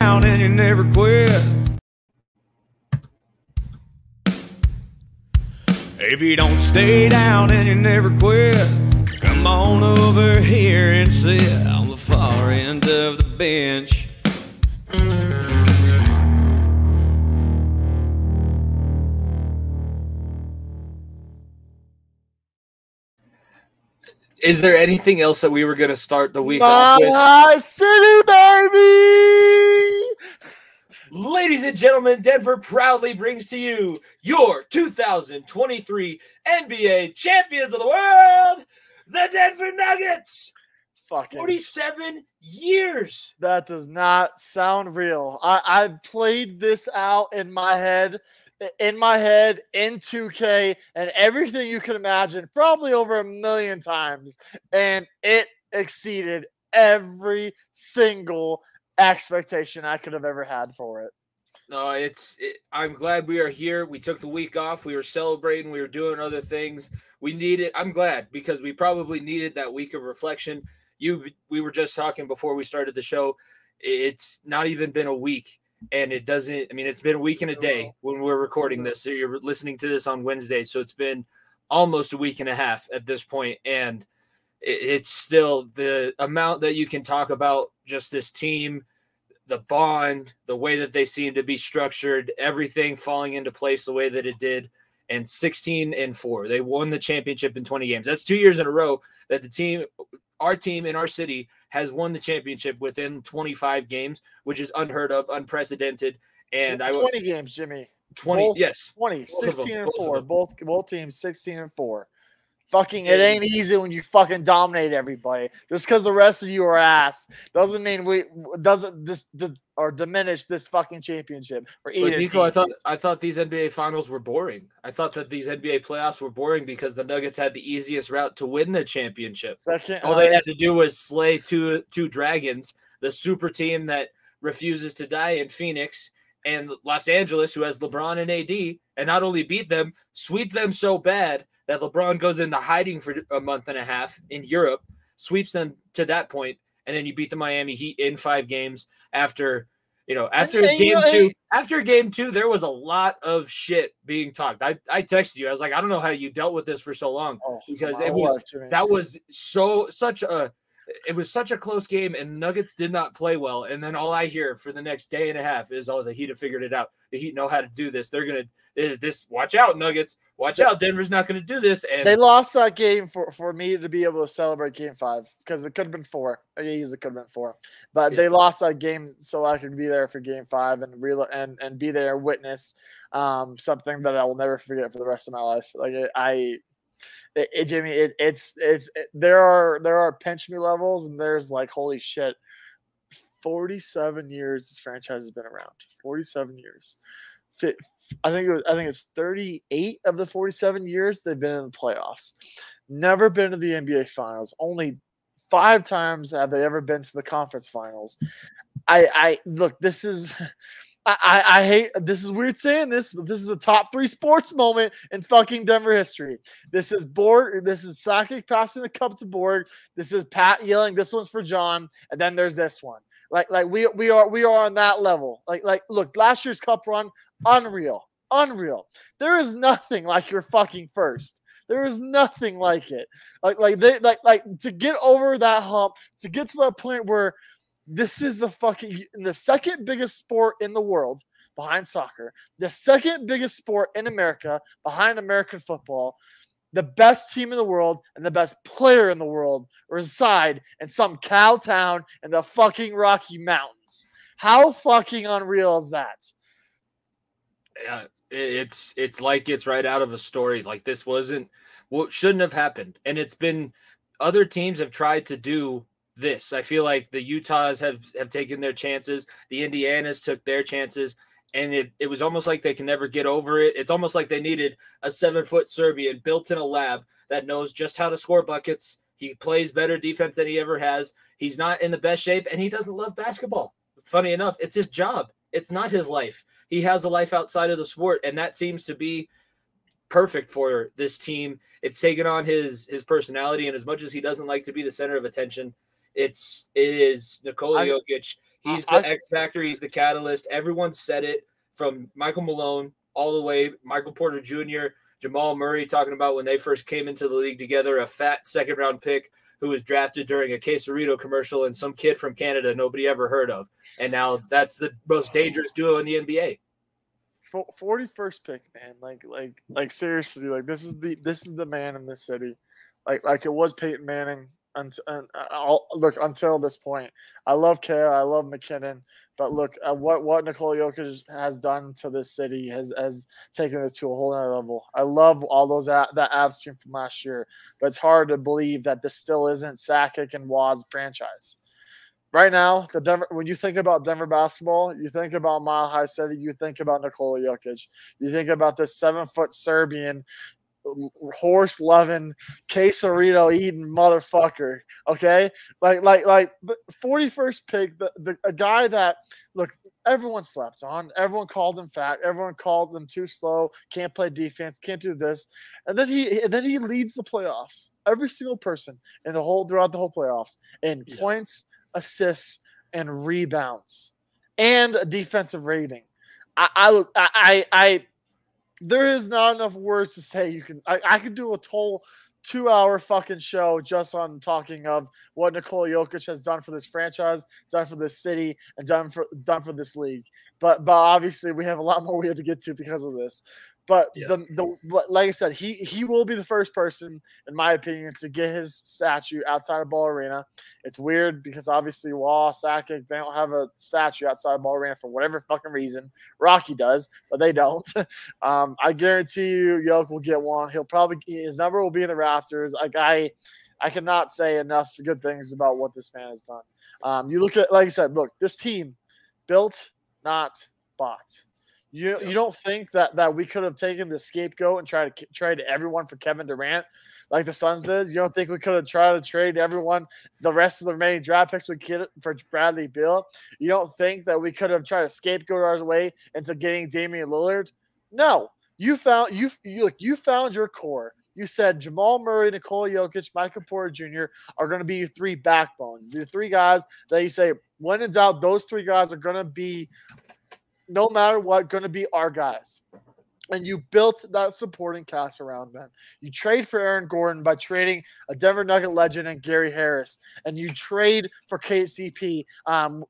down and you never quit. If you don't stay down and you never quit, come on over here and sit on the far end of the bench. Is there anything else that we were going to start the week off with? My city, baby! Ladies and gentlemen, Denver proudly brings to you your 2023 NBA Champions of the World, the Denver Nuggets. Fucking 47 years. That does not sound real. I played this out in my head, in 2K, and everything you can imagine, probably over 1 million times, and it exceeded every single expectation I could have ever had for it. No, I'm glad we are here. We took the week off. We were celebrating. We were doing other things. We needed. I'm glad because we probably needed that week of reflection. We were just talking before we started the show. It's not even been a week, and it doesn't. I mean, it's been a week and a day when we're recording this. So you're listening to this on Wednesday, so it's been almost a week and a half at this point, and it's still the amount that you can talk about just this team, the bond, the way that they seem to be structured, everything falling into place the way that it did. And 16-4, they won the championship in 20 games. That's 2 years in a row that our team in our city has won the championship within 25 games, which is unheard of, unprecedented. And 20 games, Jimmy. 20, yes. 20, 16-4. Both teams 16-4. Fucking, it ain't easy when you fucking dominate everybody. Just because the rest of you are ass doesn't mean diminish this fucking championship for either team. Niko, team. I thought these NBA finals were boring. I thought that these NBA playoffs were boring because the Nuggets had the easiest route to win the championship. All they had to do was slay two dragons, the super team that refuses to die in Phoenix, and Los Angeles, who has LeBron and AD, and not only beat them, sweep them so bad that LeBron goes into hiding for a month and a half in Europe, sweeps them to that point, and then you beat the Miami Heat in 5 games after game two, there was a lot of shit being talked. I texted you. I was like, I don't know how you dealt with this for so long because it was such a close game, and Nuggets did not play well. And then all I hear for the next day and a half is, the Heat have figured it out. The Heat know how to do this. They're going to watch out, Nuggets. Watch out. Denver's not going to do this. And they lost that game for me to be able to celebrate game 5 because it could have been 4. It could have been 4. But they lost that game so I could be there for game 5 and be there and witness something that I will never forget for the rest of my life. Jimmy, there are pinch me levels, and there's like, holy shit, 47 years this franchise has been around. 47 years. I think it's 38 of the 47 years they've been in the playoffs. Never been to the NBA Finals. Only 5 times have they ever been to the conference finals. I look, this is. I hate this is weird saying this, but this is a top 3 sports moment in fucking Denver history. This is Sakic passing the cup to Borg. This is Pat yelling, "This one's for John," and then there's this one. We are on that level. Look, last year's cup run, unreal. There is nothing like your fucking first. There is nothing like it. To get over that hump, to get to that point where this is the second biggest sport in the world behind soccer, the second biggest sport in America behind American football. The best team in the world and the best player in the world reside in some cow town in the fucking Rocky Mountains. How fucking unreal is that? Yeah, it's like it's right out of a story. Like, this wasn't what shouldn't have happened. And it's been other teams have tried to do this. I feel like the Utahs have taken their chances. The Indianas took their chances. And it was almost like they can never get over it. It's almost like they needed a 7-foot Serbian built in a lab that knows just how to score buckets. He plays better defense than he ever has. He's not in the best shape, and he doesn't love basketball. Funny enough, it's his job. It's not his life. He has a life outside of the sport, and that seems to be perfect for this team. It's taken on his personality, and as much as he doesn't like to be the center of attention, it is Nikola Jokic. He's the X factor. He's the catalyst. Everyone said it, from Michael Malone all the way, Michael Porter Jr., Jamal Murray, talking about when they first came into the league together, a fat second-round pick who was drafted during a Quesarito commercial, and some kid from Canada nobody ever heard of. And now that's the most dangerous duo in the NBA. 41st pick, man. Like seriously, like this is the man in this city. Like it was Peyton Manning until this point. I love Kale, I love McKinnon, but look at what Nikola Jokic has done to this city has taken us to a whole other level. I love all those that Avs team from last year, but it's hard to believe that this still isn't Sakic and Waz franchise. Right now, when you think about Denver basketball, you think about Mile High City, you think about Nikola Jokic, you think about this 7-foot Serbian, horse loving, quesarito eating motherfucker. Okay, like the 41st pick, a guy that, look, everyone slept on, everyone called him fat, everyone called him too slow, can't play defense, can't do this, and then he leads the playoffs. Every single person throughout the whole playoffs in points, assists, and rebounds, and a defensive rating. There is not enough words to say. I could do a whole 2-hour fucking show just on talking of what Nikola Jokic has done for this franchise, done for this city, and done for this league. But obviously we have a lot more we have to get to because of this. But like I said, he will be the first person, in my opinion, to get his statue outside of Ball Arena. It's weird because obviously Wall, Sakic, they don't have a statue outside of Ball Arena for whatever fucking reason. Rocky does, but they don't. I guarantee you, Yoke will get one. His number will be in the rafters. I cannot say enough good things about what this man has done. You look at, like I said, look, this team built, not bought. You don't think that we could have taken the scapegoat and tried to trade everyone for Kevin Durant like the Suns did? You don't think we could have tried to trade everyone, the rest of the remaining draft picks we get for Bradley Beal? You don't think that we could have tried to scapegoat our way into getting Damian Lillard? No. You found your core. You said Jamal Murray, Nikola Jokic, Michael Porter Jr. are going to be your three backbones. The three guys that you say, when in doubt, those three guys are going to be, no matter what, going to be our guys. And you built that supporting cast around them. You trade for Aaron Gordon by trading a Denver Nugget legend and Gary Harris, and you trade for KCP and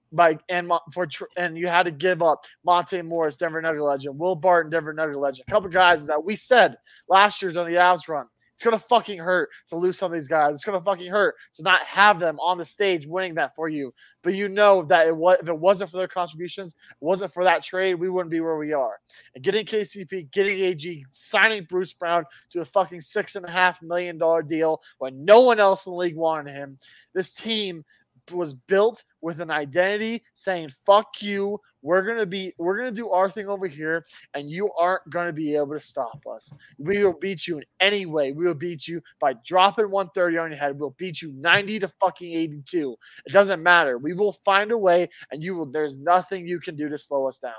you had to give up Monte Morris, Denver Nugget legend, Will Barton, Denver Nugget legend, a couple guys that we said last year's on the Avs run. It's going to fucking hurt to lose some of these guys. It's going to fucking hurt to not have them on the stage winning that for you. But you know that if it wasn't for their contributions, it wasn't for that trade, we wouldn't be where we are. And getting KCP, getting AG, signing Bruce Brown to a fucking $6.5 million deal when no one else in the league wanted him, this team was built with an identity saying, fuck you, we're gonna do our thing over here, and you aren't gonna be able to stop us. We will beat you in any way. We will beat you by dropping 130 on your head. We'll beat you 90 to fucking 82. It doesn't matter. We will find a way, and there's nothing you can do to slow us down.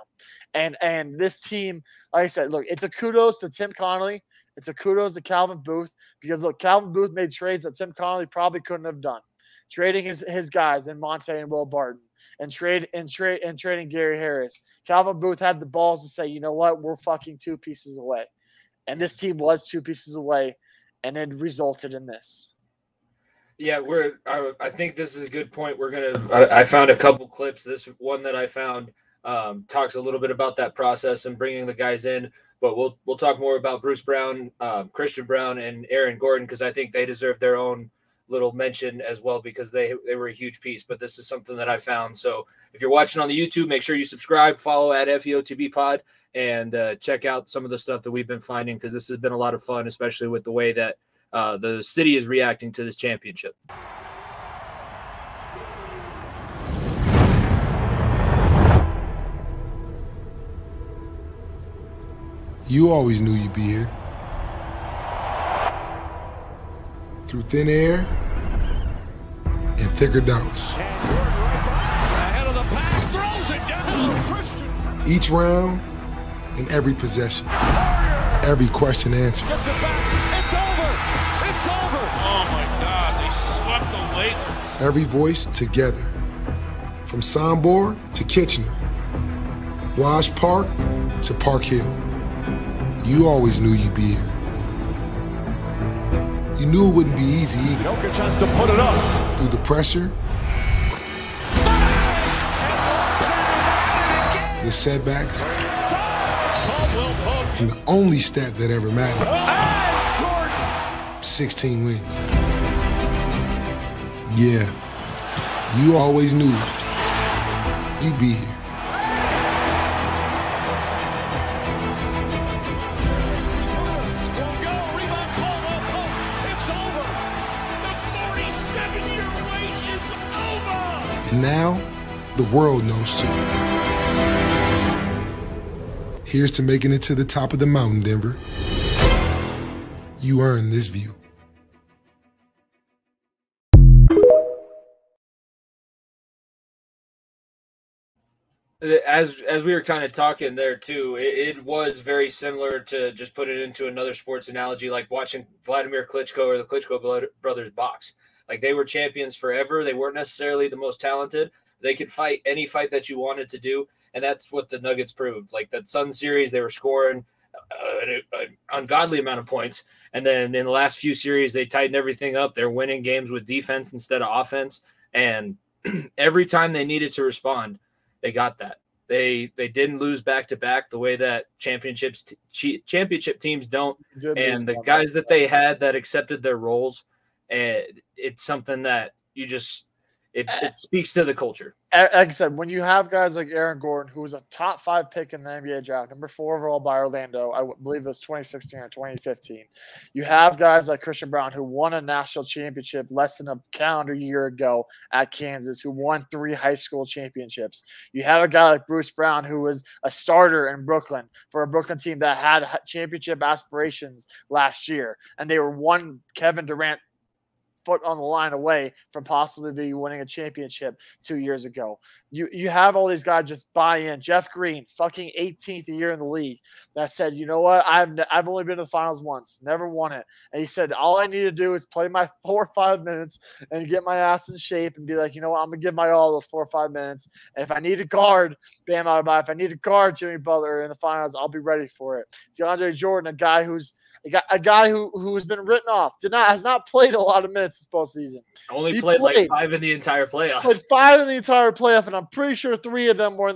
And this team, like I said, look, it's a kudos to Tim Connolly. It's a kudos to Calvin Booth, because look, Calvin Booth made trades that Tim Connolly probably couldn't have done. Trading his guys in Monte and Will Barton, and trading Gary Harris. Calvin Booth had the balls to say, you know what, we're fucking 2 pieces away. And this team was 2 pieces away, and it resulted in this. Yeah, I think this is a good point. I found a couple clips. This one that I found talks a little bit about that process and bringing the guys in. But we'll talk more about Bruce Brown, Christian Brown, and Aaron Gordon, because I think they deserve their own little mention as well, because they were a huge piece. But this is something that I found. So if you're watching on the YouTube, make sure you subscribe, follow at FEOTB Pod, and check out some of the stuff that we've been finding, because this has been a lot of fun, especially with the way that the city is reacting to this championship. You always knew you'd be here. Through thin air and thicker doubts. Ahead of the pass, throws it down. Each round and every possession. Every question answered. Gets it back. It's over. It's over. Oh, my God. They swept the Lakers. Every voice together. From Sombor to Kitchener, Wash Park to Park Hill, you always knew you'd be here. You knew it wouldn't be easy either. Jokic has to put it up. Through the pressure, the setbacks, and the only stat that ever mattered, 16 wins. Yeah, you always knew you'd be here. And now, the world knows too. Here's to making it to the top of the mountain, Denver. You earned this view. As we were kind of talking there too, it was very similar to, just put it into another sports analogy, like watching Vladimir Klitschko or the Klitschko brothers box. Like, they were champions forever. They weren't necessarily the most talented. They could fight any fight that you wanted to do, and that's what the Nuggets proved. Like, that Sun series, they were scoring an ungodly amount of points, and then in the last few series, they tightened everything up. They're winning games with defense instead of offense, and every time they needed to respond, they got that. They didn't lose back-to-back the way that championship teams don't, and the guys that they had that accepted their roles, it's something that you just it speaks to the culture. Like I said, when you have guys like Aaron Gordon, who was a top 5 pick in the NBA draft, number 4 overall by Orlando, I believe it was 2016 or 2015. You have guys like Christian Braun, who won a national championship less than a calendar year ago at Kansas, who won 3 high school championships. You have a guy like Bruce Brown, who was a starter in Brooklyn for a Brooklyn team that had championship aspirations last year, and they were one Kevin Durant foot on the line away from possibly winning a championship 2 years ago. You have all these guys just buy in. Jeff Green, fucking 18th year in the league, that said, you know what, I've only been to the finals once, never won it. And he said, all I need to do is play my 4 or 5 minutes and get my ass in shape and be like, you know what, I'm gonna give my all those 4 or 5 minutes. And if I need to guard Bam Adebayo, if I need to guard Jimmy Butler in the finals, I'll be ready for it. DeAndre Jordan, a guy who has been written off, has not played a lot of minutes this postseason. Only played like 5 in the entire playoff. Played 5 in the entire playoff, and I'm pretty sure 3 of them were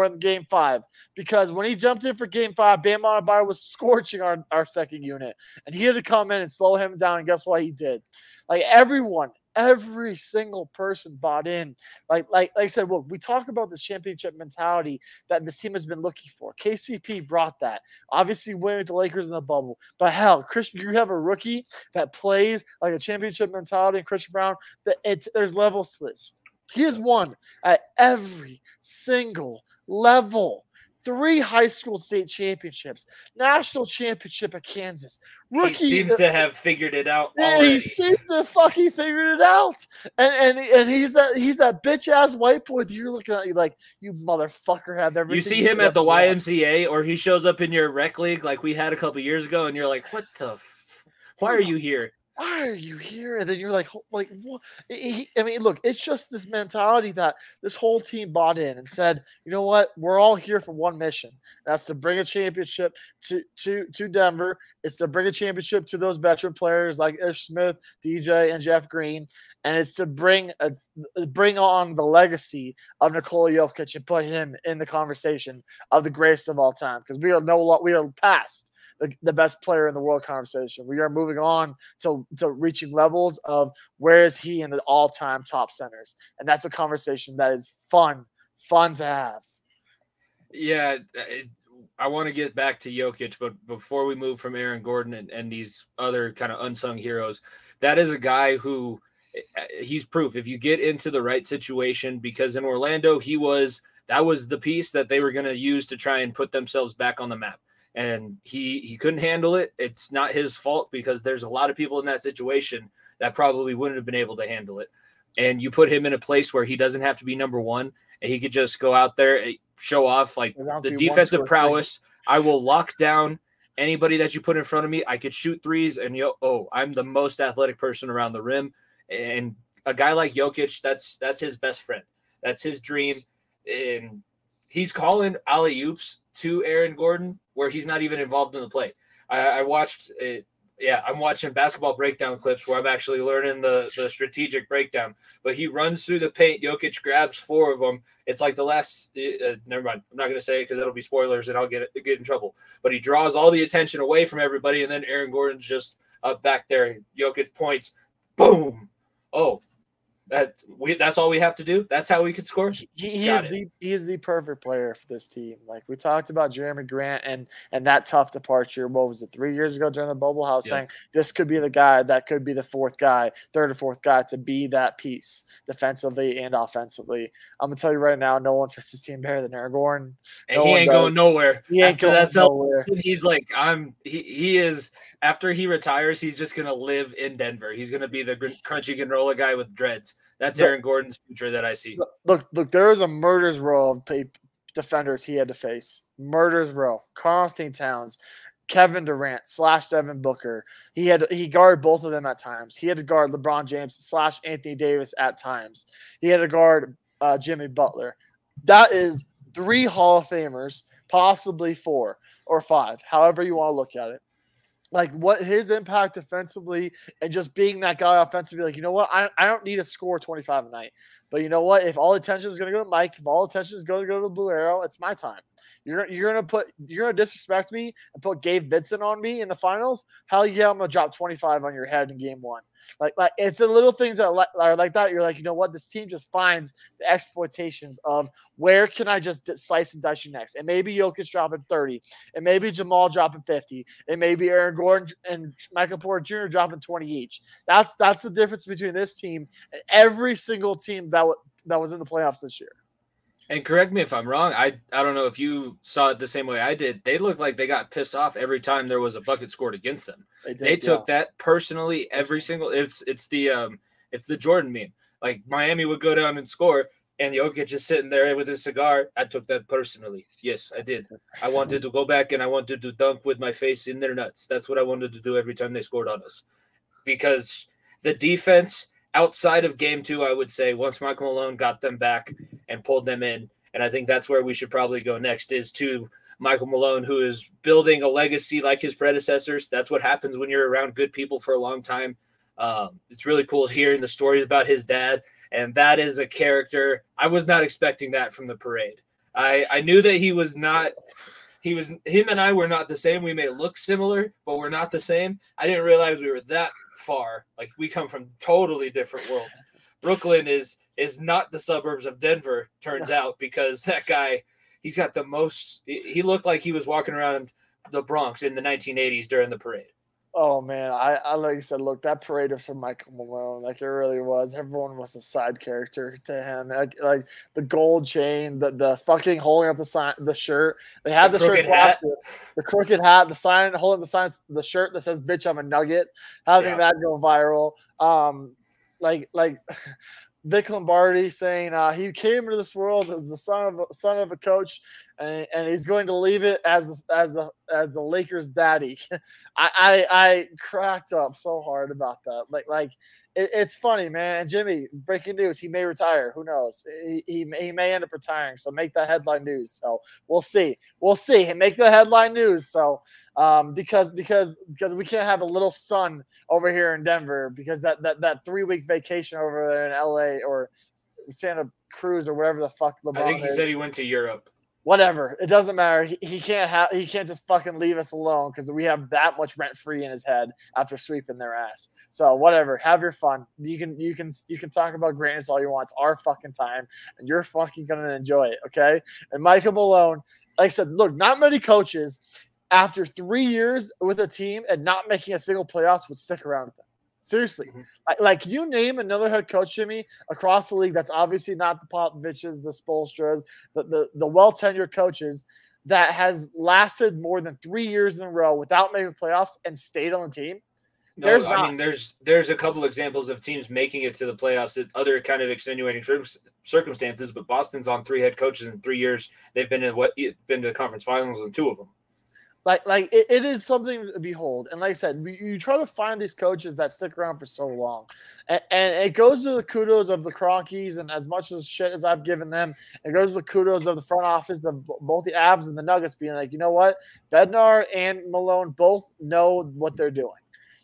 in Game 5. Because when he jumped in for Game 5, Bam Adebayo was scorching our second unit, and he had to come in and slow him down. And guess what he did? Like, every single person bought in. Like I said, look, we talk about the championship mentality that this team has been looking for. KCP brought that. Obviously, winning with the Lakers in the bubble. But hell, Christian, you have a rookie that plays like a championship mentality, and Christian Brown, there's levels to this. He has won at every single level. 3 high school state championships, national championship at Kansas. Rookie, he seems to have figured it out yeah, already. he seems to fucking figured it out. And he's that bitch ass white boy that you're looking at, you like, you motherfucker have everything. You see him at the YMCA, or he shows up in your rec league like we had a couple years ago, and you're like, what the why are you here? Why are you here? And then you're like what? I mean, look, it's just this mentality that this whole team bought in and said, you know what? We're all here for one mission. That's to bring a championship to Denver. It's to bring a championship to those veteran players like Ish Smith, DJ, and Jeff Green. And it's to bring on the legacy of Nikola Jokic and put him in the conversation of the greatest of all time. Because we are past the best player in the world conversation. We are moving on to reaching levels of where is he in the all-time top centers. And that's a conversation that is fun to have. Yeah, I want to get back to Jokic, but before we move from Aaron Gordon and these other kind of unsung heroes, that is a guy who he's proof. If you get into the right situation, because in Orlando, that was the piece that they were going to use to try and put themselves back on the map. And he couldn't handle it. It's not his fault, because there's a lot of people in that situation that probably wouldn't have been able to handle it. And you put him in a place where he doesn't have to be number one, and he could just go out there and show off like the defensive prowess. I will lock down anybody that you put in front of me. I could shoot threes, and I'm the most athletic person around the rim. And a guy like Jokic, that's his best friend. That's his dream. And he's calling alley-oops to Aaron Gordon where he's not even involved in the play. I watched it. Yeah, I'm watching basketball breakdown clips where I'm actually learning the strategic breakdown. But he runs through the paint. Jokic grabs 4 of them. It's like the last never mind. I'm not going to say it because that'll be spoilers and I'll get in trouble. But he draws all the attention away from everybody, and then Aaron Gordon's just up back there. Jokic points. Boom. Oh, that's all we have to do. That's how we could score. He is the perfect player for this team. Like we talked about Jeremy Grant and that tough departure. What was it, 3 years ago during the bubble house, saying this could be the guy that could be the third or fourth guy to be that piece defensively and offensively. I'm gonna tell you right now, no one fits this team better than Aaron Gordon. And he ain't going nowhere. He ain't going nowhere. He's like, he is, after he retires, he's just gonna live in Denver. He's gonna be the crunchy granola guy with dreads. That's Aaron Gordon's future that I see. Look, there is a murder's row of defenders he had to face. Murder's row. Karl-Anthony Towns, Kevin Durant / Devin Booker. He guarded both of them at times. He had to guard LeBron James / Anthony Davis at times. He had to guard Jimmy Butler. That is 3 Hall of Famers, possibly 4 or 5, however you want to look at it. Like what his impact defensively and just being that guy offensively, like, you know what? I don't need to score 25 a night. But you know what? If all attention is going to go to Mike, if all attention is going to go to the Blue Arrow, it's my time. You're gonna disrespect me and put Gabe Vincent on me in the finals. Hell yeah, I'm gonna drop 25 on your head in game 1. Like it's the little things that are like that. You're like, you know what? This team just finds the exploitations of where can I just slice and dice you next? And maybe Jokic dropping 30, and maybe Jamal dropping 50, and maybe Aaron Gordon and Michael Porter Jr. dropping 20 each. That's the difference between this team and every single team that was in the playoffs this year. And correct me if I'm wrong. I don't know if you saw it the same way I did. They looked like they got pissed off every time there was a bucket scored against them. They took that personally every single. It's the Jordan meme. Like Miami would go down and score, and Jokic just sitting there with his cigar. I took that personally. Yes, I did. I wanted to go back and I wanted to dunk with my face in their nuts. That's what I wanted to do every time they scored on us, because the defense. Outside of game 2, I would say once Michael Malone got them back and pulled them in, and I think that's where we should probably go next is to Michael Malone, who is building a legacy like his predecessors. That's what happens when you're around good people for a long time. It's really cool hearing the stories about his dad, and that is a character. I was not expecting that from the parade. I knew that he was not – him and I were not the same. We may look similar, but we're not the same. I didn't realize we were that far. Like we come from totally different worlds. Brooklyn is not the suburbs of Denver, turns out, because that guy, he's got the most. He looked like he was walking around the Bronx in the 1980s during the parade. Oh man, I like I said, look, that parade was from Michael Malone. Like it really was. Everyone was a side character to him. Like the gold chain, the fucking holding up the sign, the shirt. They had the shirt, the crooked hat, the sign, holding up the sign, the shirt that says "Bitch, I'm a Nugget." Having that go viral. Like Vic Lombardi saying he came into this world as the son of a coach, and he's going to leave it as the Lakers' daddy. I cracked up so hard about that. Like it's funny, man. And Jimmy, breaking news: he may retire. Who knows? He may end up retiring. So make that headline news. So we'll see. And make the headline news. So because we can't have a little son over here in Denver because that 3-week vacation over there in LA or Santa Cruz or wherever the fuck LeBron I think he is. said he went to Europe. Whatever, it doesn't matter. He can't just fucking leave us alone because we have that much rent free in his head after sweeping their ass. So whatever, have your fun. You can talk about greatness all you want. It's our fucking time, and you're fucking gonna enjoy it, okay? And Michael Malone, like I said, look, not many coaches after 3 years with a team and not making a single playoffs would stick around with them. Seriously. Like you name another head coach, Jimmy, across the league that's obviously not the Popoviches, the Spoelstras, the well-tenured coaches that has lasted more than 3 years in a row without making the playoffs and stayed on the team. There's a couple examples of teams making it to the playoffs at other kind of extenuating circumstances, but Boston's on 3 head coaches in 3 years. They've been to the conference finals in 2 of them. It is something to behold. And like I said, you try to find these coaches that stick around for so long. And it goes to the kudos of the Cronkies, and as much as shit as I've given them, it goes to the kudos of the front office of both the Avs and the Nuggets being like, you know what? Bednar and Malone both know what they're doing.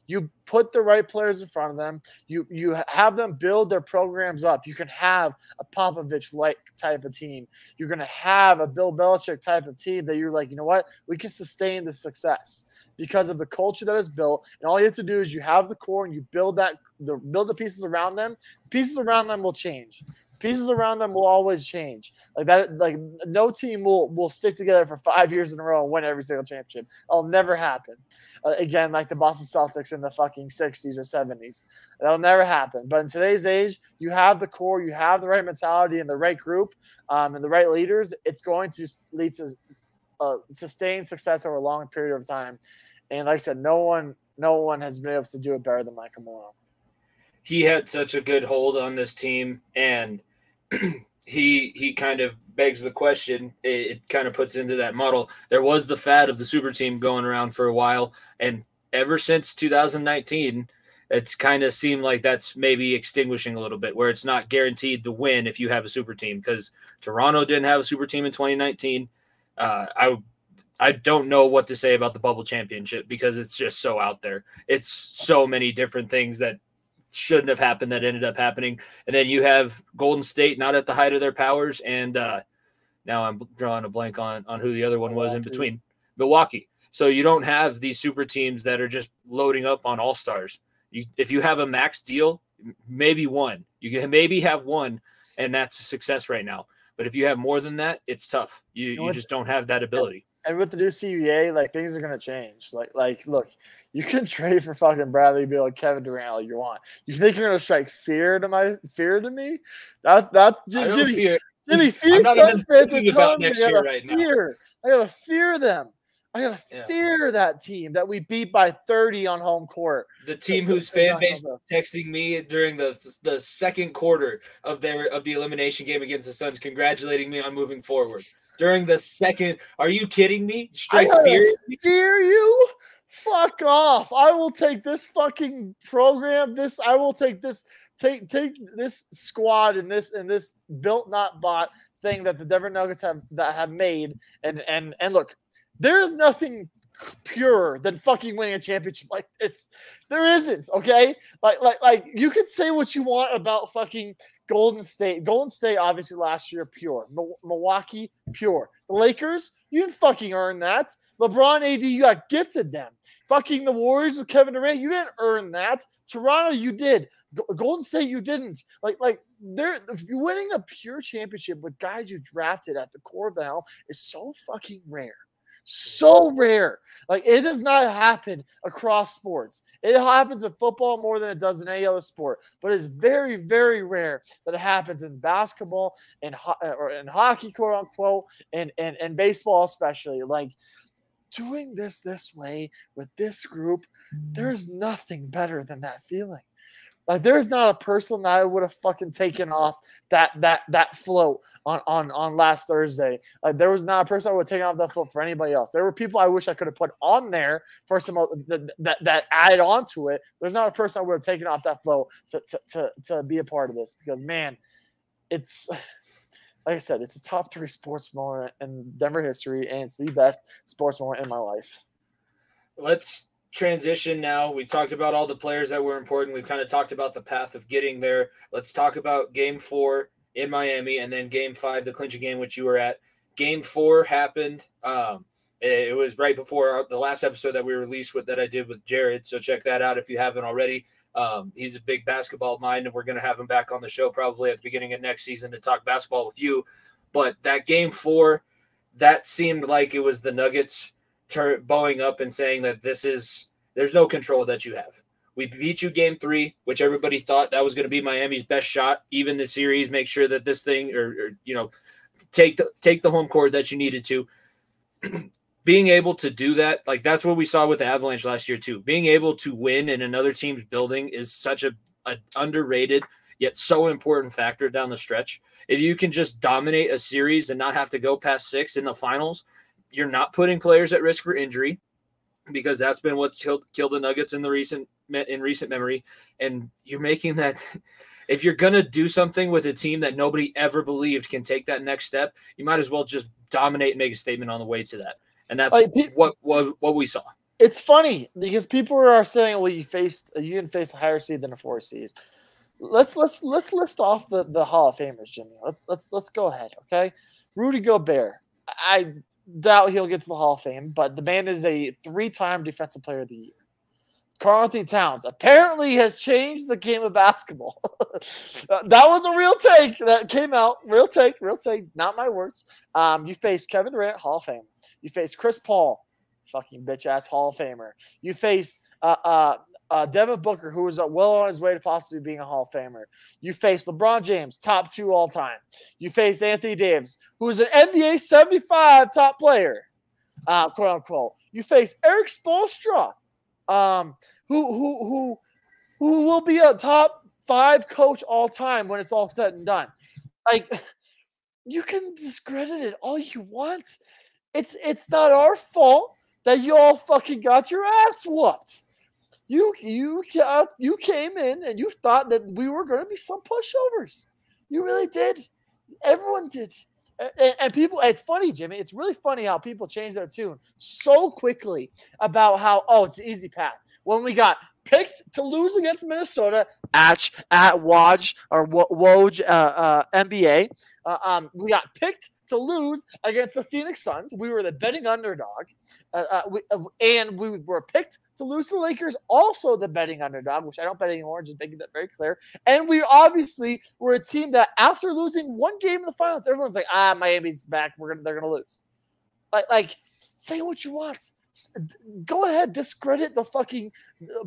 You put the right players in front of them. You have them build their programs up. You can have a Popovich-like type of team. You're going to have a Bill Belichick type of team that you're like, you know what? We can sustain the success because of the culture that is built. And all you have to do is you have the core and you build the pieces around them. Pieces around them will change. Pieces around them will always change. Like that, like no team will stick together for 5 years in a row and win every single championship. It'll never happen. Again, like the Boston Celtics in the fucking 60s or 70s. That'll never happen. But in today's age, you have the core, you have the right mentality and the right group and the right leaders. It's going to lead to sustained success over a long period of time. And like I said, no one has been able to do it better than Michael Malone. He had such a good hold on this team, and he kind of begs the question. It kind of puts into that model. There was the fad of the super team going around for a while, and ever since 2019, it's kind of seemed like that's maybe extinguishing a little bit, where it's not guaranteed to win if you have a super team, because Toronto didn't have a super team in 2019. I don't know what to say about the bubble championship because it's just so out there. It's so many different things that shouldn't have happened that ended up happening. And then you have Golden State not at the height of their powers. And now I'm drawing a blank on who the other one was in between. Milwaukee. So you don't have these super teams that are just loading up on all-stars. If you have a max deal, maybe one. You can maybe have one, and that's a success right now. But if you have more than that, it's tough. You just don't have that ability. And with the new CBA, like things are gonna change. Like, look, you can trade for fucking Bradley Beal and Kevin Durant all you want. You think you're gonna strike fear to me? That's Jimmy. Fear. Jimmy, I'm not even thinking about me. next year right now. I gotta fear them. I gotta fear that team that we beat by 30 on home court. The team whose fan base was texting me during the second quarter of the elimination game against the Suns, congratulating me on moving forward. During the second, are you kidding me? Strike fear? Fear you? Fuck off! I will take this fucking program. I will take this. Take this squad and this built not bought thing that the Denver Nuggets have made and look, there is nothing purer than fucking winning a championship. Like there isn't, okay? Like you could say what you want about fucking Golden State. Golden State obviously last year pure. Milwaukee pure. The Lakers, you didn't fucking earn that. LeBron, AD, you got gifted them. Fucking the Warriors with Kevin Durant, you didn't earn that. Toronto, you did. Golden State, you didn't. Like winning a pure championship with guys you drafted at the core of the helm is so fucking rare. So rare. Like it does not happen across sports. It happens in football more than it does in any other sport, but it's very, very rare that it happens in basketball and hockey, quote unquote, and baseball especially. Like doing this way with this group, there's nothing better than that feeling. Like there's not a person that I would have fucking taken off that float on last Thursday. Like there was not a person I would have taken off that float for anybody else. There were people I wish I could have put on there for some that added on to it. There's not a person I would have taken off that float to be a part of this because man, it's like I said, it's a top 3 sports moment in Denver history, and it's the best sports moment in my life. Let's transition now. We talked about all the players that were important. We've kind of talked about the path of getting there. Let's talk about Game 4 in Miami and then Game 5, the clinching game, which you were at. Game 4 happened. It was right before the last episode that we released that I did with Jared, so check that out if you haven't already. He's a big basketball mind, and we're going to have him back on the show probably at the beginning of next season to talk basketball with you. But that Game 4, that seemed like it was the Nuggets bowing up and saying that there's no control that you have. We beat you Game 3, which everybody thought that was going to be Miami's best shot, even the series, make sure that this thing or take the home court that you needed to. Being able to do that, like that's what we saw with the Avalanche last year too. Being able to win in another team's building is such a underrated yet so important factor down the stretch. If you can just dominate a series and not have to go past 6 in the finals, You're not putting players at risk for injury, because that's been what killed the Nuggets in recent memory. And you're making that – if you're going to do something with a team that nobody ever believed can take that next step, you might as well just dominate and make a statement on the way to that. And that's what we saw. It's funny because people are saying, well, you didn't face a higher seed than a 4 seed. Let's list off the Hall of Famers, Jimmy. Let's go ahead, okay? Rudy Gobert. I doubt he'll get to the Hall of Fame, but the man is a 3-time Defensive Player of the Year. Karl-Anthony Towns apparently has changed the game of basketball. That was a real take that came out. Real take, not my words. You face Kevin Durant, Hall of Fame. You face Chris Paul, fucking bitch-ass Hall of Famer. You face Devin Booker, who is well on his way to possibly being a Hall of Famer. You face LeBron James, top 2 all time. You face Anthony Davis, who is an NBA 75 top player, quote unquote. You face Eric Spoelstra, who will be a top 5 coach all time when it's all said and done. Like, you can discredit it all you want. It's not our fault that you all fucking got your ass whooped. You came in and you thought that we were going to be some pushovers. You really did. Everyone did. And people, it's funny, Jimmy. It's really funny how people change their tune so quickly about how, it's an easy path. When we got picked to lose against Minnesota at Woj NBA, we got picked to lose against the Phoenix Suns. We were the betting underdog. And we were picked to lose to the Lakers, also the betting underdog, which I don't bet anymore, just making that very clear. And we obviously were a team that after losing one game in the finals, everyone's like, Miami's back. They're gonna lose. Like, say what you want. Go ahead, discredit the fucking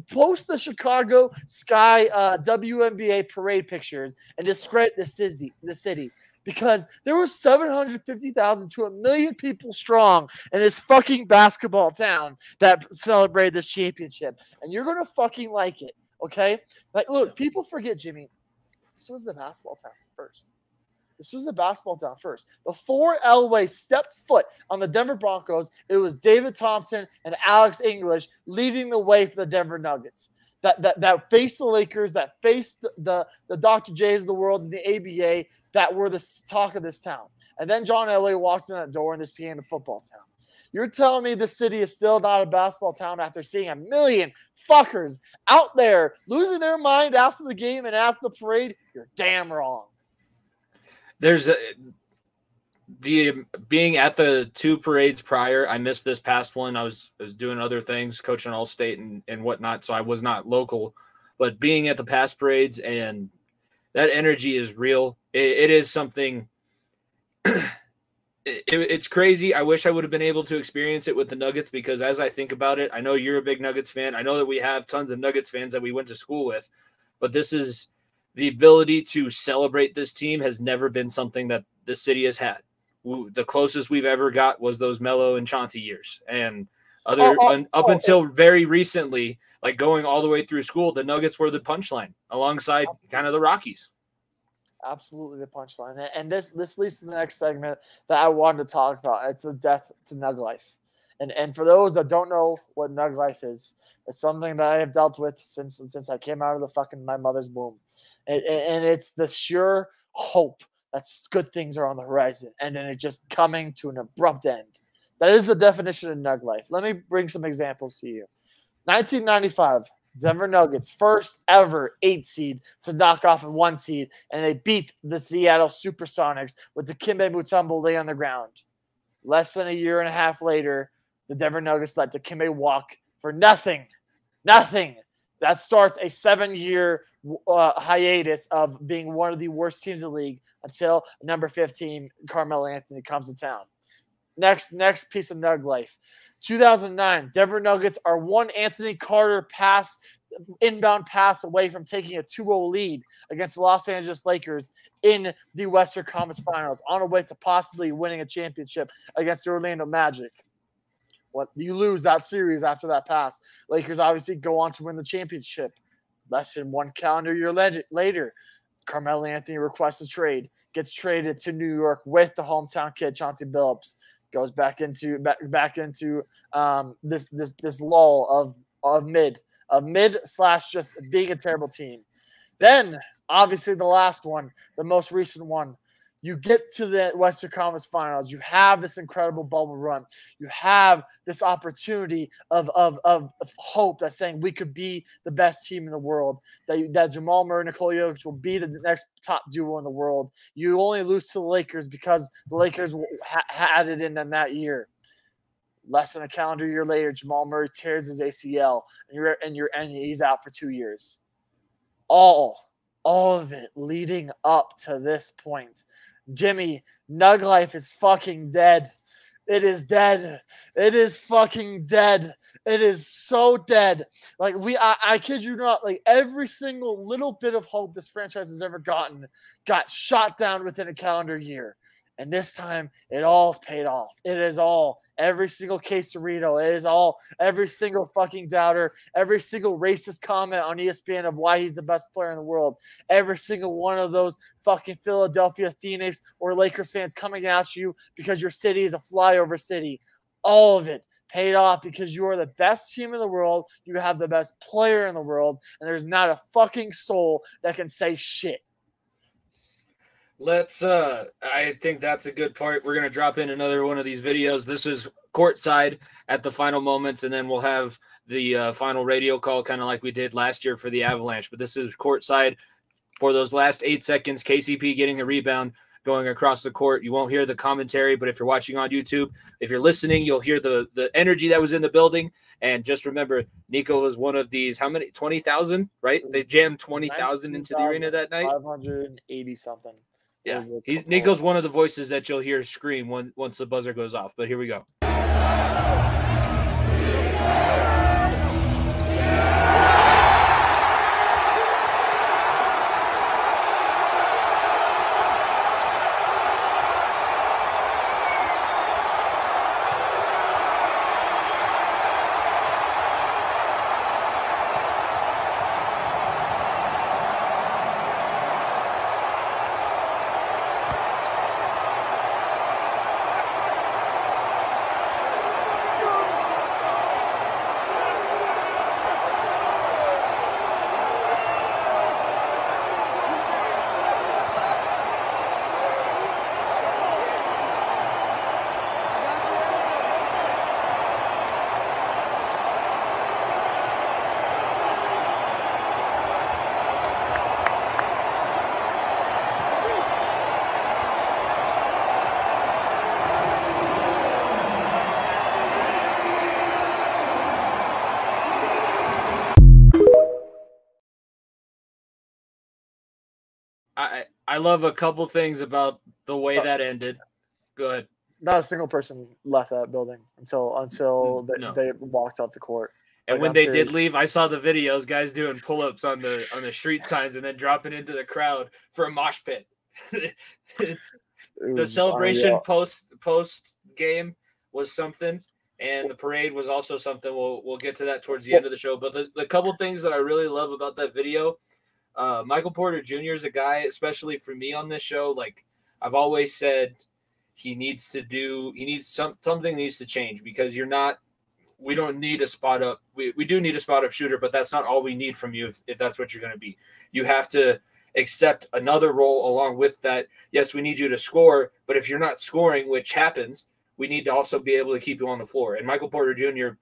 post the Chicago Sky WNBA parade pictures and discredit the city. Because there was 750,000 to 1 million people strong in this fucking basketball town that celebrated this championship. And you're going to fucking like it, okay? Like, look, people forget, Jimmy, this was the basketball town first. Before Elway stepped foot on the Denver Broncos, it was David Thompson and Alex English leading the way for the Denver Nuggets. That faced the Lakers, that faced the Dr. J's of the world and the ABA, that were the talk of this town. And then John Elway walks in that door and this became a football town. You're telling me this city is still not a basketball town after seeing 1 million fuckers out there losing their mind after the game and after the parade? You're damn wrong. There's being at the 2 parades prior. I missed this past one. I was doing other things, coaching All-State and whatnot, so I was not local. But being at the past parades, and that energy is real. It is something. It's crazy. I wish I would have been able to experience it with the Nuggets, because as I think about it, I know you're a big Nuggets fan. I know that we have tons of Nuggets fans that we went to school with, but this is the ability to celebrate this team has never been something that the city has had. The closest we've ever got was those Melo and Chauncey years. And up until very recently, like going all the way through school, the Nuggets were the punchline alongside kind of the Rockies. Absolutely the punchline. And this leads to the next segment that I wanted to talk about. It's the death to Nug life. And for those that don't know what Nug life is, it's something that I have dealt with since I came out of the fucking my mother's womb. And it's the sure hope that good things are on the horizon, and then it's just coming to an abrupt end. That is the definition of Nug life. Let me bring some examples to you. 1995, Denver Nuggets, first ever 8 seed to knock off a 1 seed, and they beat the Seattle Supersonics with Dikembe Mutombo laying on the ground. Less than a year and a half later, the Denver Nuggets let Dikembe walk for nothing. Nothing. That starts a 7-year hiatus of being one of the worst teams in the league until number 15, Carmelo Anthony, comes to town. Next piece of Nug life. 2009, Denver Nuggets are one Anthony Carter inbound pass away from taking a 2-0 lead against the Los Angeles Lakers in the Western Conference Finals, on a way to possibly winning a championship against the Orlando Magic. You lose that series after that pass. Lakers obviously go on to win the championship. Less than 1 calendar year later, Carmelo Anthony requests a trade, gets traded to New York with the hometown kid, Chauncey Billups. goes back into this lull of mid / just being a terrible team. Then obviously the last one, the most recent one, you get to the Western Conference Finals. You have this incredible bubble run. You have this opportunity of hope that's saying we could be the best team in the world, that Jamal Murray and Nikola Jokic will be the next top duo in the world. You only lose to the Lakers because the Lakers had it in them that year. Less than a calendar year later, Jamal Murray tears his ACL, and he's out for 2 years. All of it leading up to this point. Jimmy, Nug life is fucking dead. It is dead. It is fucking dead. It is so dead. Like I kid you not, like every single little bit of hope this franchise has ever gotten got shot down within a calendar year. And this time, it all's paid off. It is all, every single quesarito. It is all, every single fucking doubter, every single racist comment on ESPN of why he's the best player in the world. Every single one of those fucking Philadelphia, Phoenix, or Lakers fans coming at you because your city is a flyover city. All of it paid off because you are the best team in the world. You have the best player in the world. And there's not a fucking soul that can say shit. I think that's a good part. We're going to drop in another one of these videos. This is courtside at the final moments, and then we'll have the final radio call, kind of like we did last year for the Avalanche. But this is courtside for those last 8 seconds. KCP getting a rebound, going across the court. You won't hear the commentary, but if you're watching on YouTube, if you're listening, you'll hear the energy that was in the building. And just remember, Niko was one of these, how many? 20,000, right? They jammed 20,000 into the arena that night. 580 something. Yeah, Niko's one of the voices that you'll hear scream once the buzzer goes off. But here we go. I love a couple things about the way that ended. Go ahead. Not a single person left that building until they walked off the court. And when they did leave, I saw the videos, guys doing pull-ups on the street signs and then dropping into the crowd for a mosh pit. The celebration post game was something, and the parade was also something. We'll get to that towards the end of the show. But the couple things that I really love about that video, Michael Porter Jr. is a guy, especially for me on this show. Like I've always said, something needs to change because we don't need a spot up. We do need a spot up shooter, but that's not all we need from you if that's what you're going to be. You have to accept another role along with that. Yes, we need you to score, but if you're not scoring, which happens, we need to also be able to keep you on the floor. And Michael Porter Jr.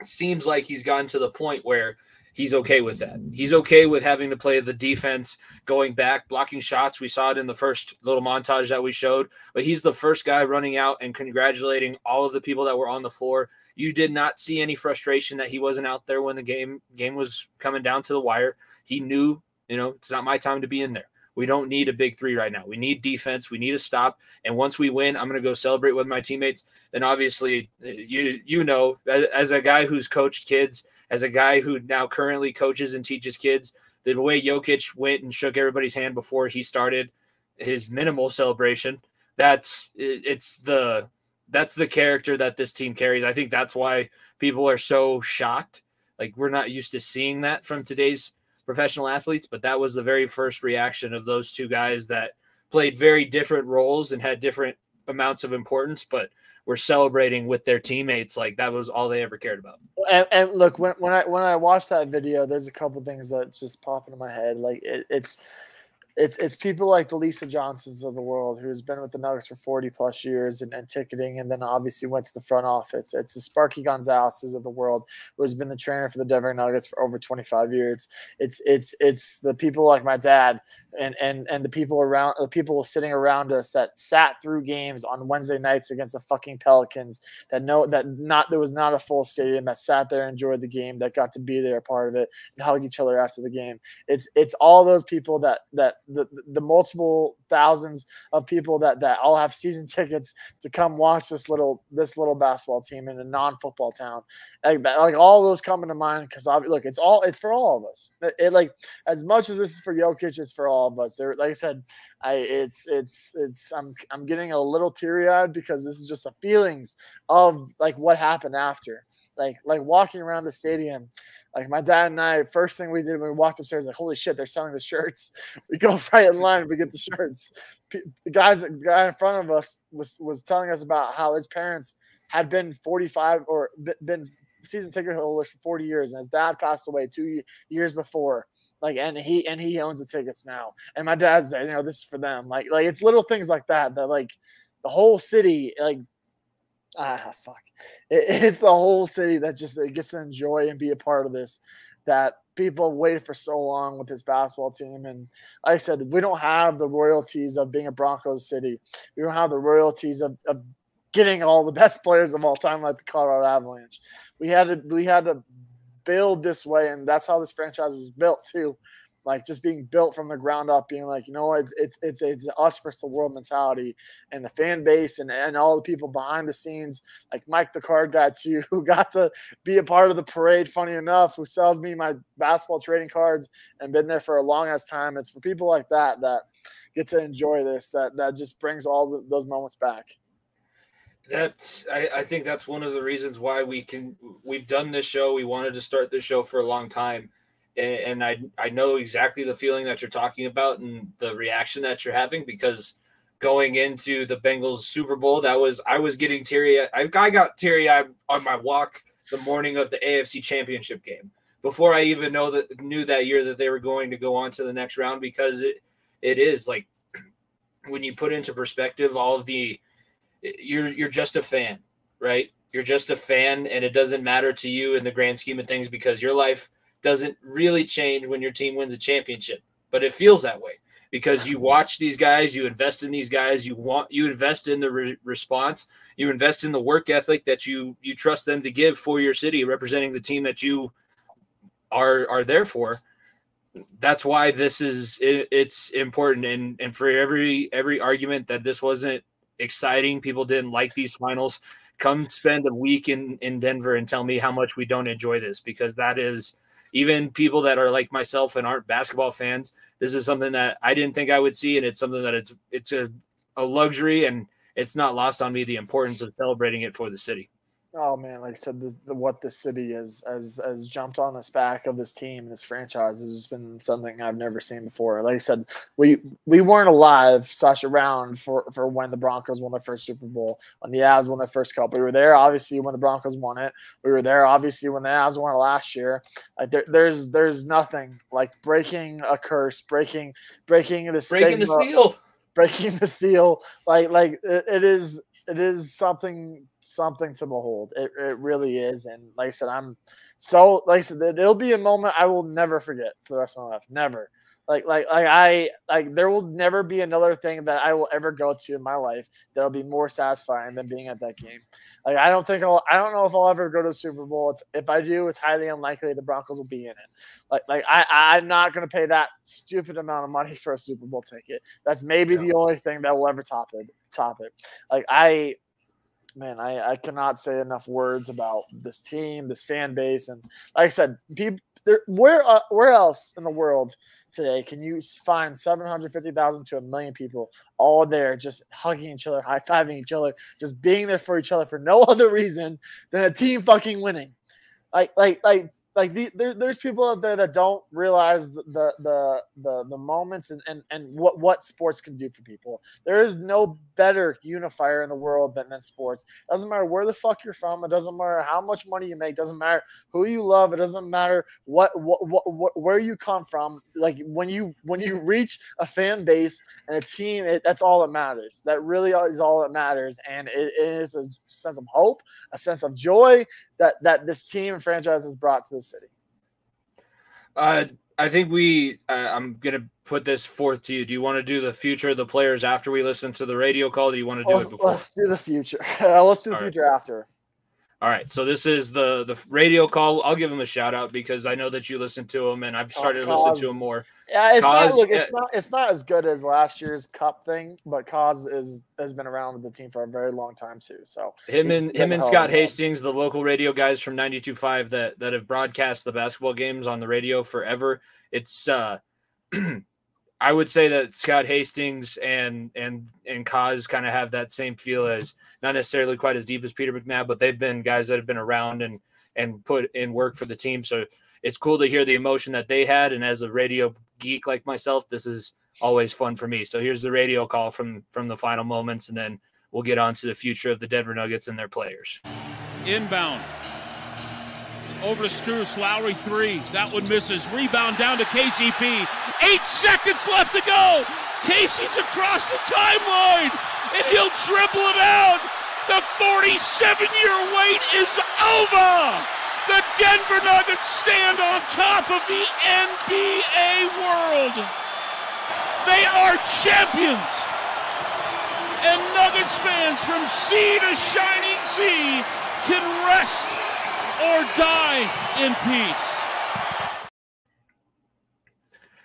seems like he's gotten to the point where he's okay with that. He's okay with having to play the defense, going back, blocking shots. We saw it in the first little montage that we showed, but he's the first guy running out and congratulating all of the people that were on the floor. You did not see any frustration that he wasn't out there when the game was coming down to the wire. He knew, it's not my time to be in there. We don't need a big three right now. We need defense. We need a stop. And once we win, I'm going to go celebrate with my teammates. Then obviously, as a guy who's coached kids, as a guy who now currently coaches and teaches kids, the way Jokic went and shook everybody's hand before he started his minimal celebration, that's the character that this team carries. I think that's why people are so shocked. Like we're not used to seeing that from today's professional athletes, but that was the very first reaction of those two guys that played very different roles and had different amounts of importance, but were celebrating with their teammates. Like that was all they ever cared about. And look, when I watched that video, there's a couple things that just pop into my head. Like it's people like the Lisa Johnsons of the world who's been with the Nuggets for 40 plus years and ticketing, and then obviously went to the front office. It's the Sparky Gonzalez's of the world who has been the trainer for the Denver Nuggets for over 25 years. It's the people like my dad and the people sitting around us that sat through games on Wednesday nights against the fucking Pelicans that there was not a full stadium, that sat there and enjoyed the game, that got to be there, a part of it, and hug each other after the game. It's all those people that the multiple thousands of people that all have season tickets to come watch this little basketball team in a non-football town. Like all those come into mind because look, it's for all of us. It like as much as this is for Jokic, it's for all of us. There, like I said, I'm getting a little teary-eyed because this is just the feelings of like what happened after. Like walking around the stadium, like my dad and I, first thing we did when we walked upstairs, like, holy shit, they're selling the shirts. We go right in line and we get the shirts. The guy in front of us was telling us about how his parents had been 45 or been season ticket holders for 40 years, and his dad passed away 2 years before. Like, and he owns the tickets now. And my dad said, this is for them. Like it's little things like that like the whole city, like. Fuck. It's the whole city that just gets to enjoy and be a part of this, that people waited for so long with this basketball team. And like I said, we don't have the royalties of being a Broncos city. We don't have the royalties of getting all the best players of all time like the Colorado Avalanche. We had to build this way, and that's how this franchise was built too. Like just being built from the ground up, being like, it's us versus the world mentality, and the fan base and all the people behind the scenes, like Mike the card guy too, who got to be a part of the parade, funny enough, who sells me my basketball trading cards and been there for a long ass time. It's for people like that get to enjoy this, that just brings all those moments back. I think that's one of the reasons why we've done this show. We wanted to start this show for a long time. And I know exactly the feeling that you're talking about and the reaction that you're having, because going into the Bengals Super Bowl, I was getting teary-eyed. I got teary-eyed on my walk the morning of the AFC Championship game before I even knew that year that they were going to go on to the next round, because it is like when you put into perspective you're just a fan, right? You're just a fan, and it doesn't matter to you in the grand scheme of things because your life doesn't really change when your team wins a championship, but it feels that way because you watch these guys, you invest in these guys, you invest in the response, you invest in the work ethic that you trust them to give for your city, representing the team that you are there for. That's why it's important. And for every argument that this wasn't exciting, people didn't like these finals, come spend a week in Denver and tell me how much we don't enjoy this, because that is, even people that are like myself and aren't basketball fans, this is something that I didn't think I would see, and it's something that it's a luxury, and it's not lost on me the importance of celebrating it for the city. Oh man, like I said, what the city has jumped on this back of this team, this franchise, has just been something I've never seen before. Like I said, we weren't alive, around for when the Broncos won their first Super Bowl, when the Avs won their first cup. We were there obviously when the Broncos won it. We were there obviously when the Avs won it last year. Like there's nothing like breaking a curse, breaking the seal. Breaking the seal, like it is something to behold. It really is. And like I said, it'll be a moment I will never forget for the rest of my life. Never. Like there will never be another thing that I will ever go to in my life that'll be more satisfying than being at that game. Like I don't know if I'll ever go to the Super Bowl. If I do, it's highly unlikely the Broncos will be in it. Like I'm not going to pay that stupid amount of money for a Super Bowl ticket. That's maybe the only thing that will ever top it. Like I cannot say enough words about this team, this fan base, and like I said, people. Where else in the world today can you find 750,000 to 1 million people all there just hugging each other, high-fiving each other, just being there for each other for no other reason than a team fucking winning? Like like there's people out there that don't realize the moments and what sports can do for people. There is no better unifier in the world than sports. It doesn't matter where the fuck you're from. It doesn't matter how much money you make. It doesn't matter who you love. It doesn't matter what where you come from. Like when you reach a fan base and a team, that's all that matters. That really is all that matters, and it is a sense of hope, a sense of joy that this team and franchise has brought to the city. I think I'm going to put this forth to you. Do you want to do the future of the players after we listen to the radio call? Do you want to do it before? Let's do the future. Let's do the future after. All right. So this is the radio call. I'll give him a shout out because I know that you listen to him and I've started to listen to him more. Yeah, it's not as good as last year's Cup thing, but Kaz has been around with the team for a very long time too. So him and Scott Hastings, the local radio guys from 92.5 that have broadcast the basketball games on the radio forever. It's I would say that Scott Hastings and Kaz kind of have that same feel, as not necessarily quite as deep as Peter McNabb, but they've been guys that have been around and put in work for the team. So it's cool to hear the emotion that they had. And as a radio geek like myself, this is always fun for me. So here's the radio call from the final moments, and then we'll get on to the future of the Denver Nuggets and their players. Inbound. Over to Strus, Lowry 3. That one misses. Rebound down to KCP. 8 seconds left to go. Casey's across the timeline, and he'll dribble it out. The 47-year wait is over. The Denver Nuggets stand on top of the NBA world. They are champions. And Nuggets fans from sea to shining sea can rest or die in peace.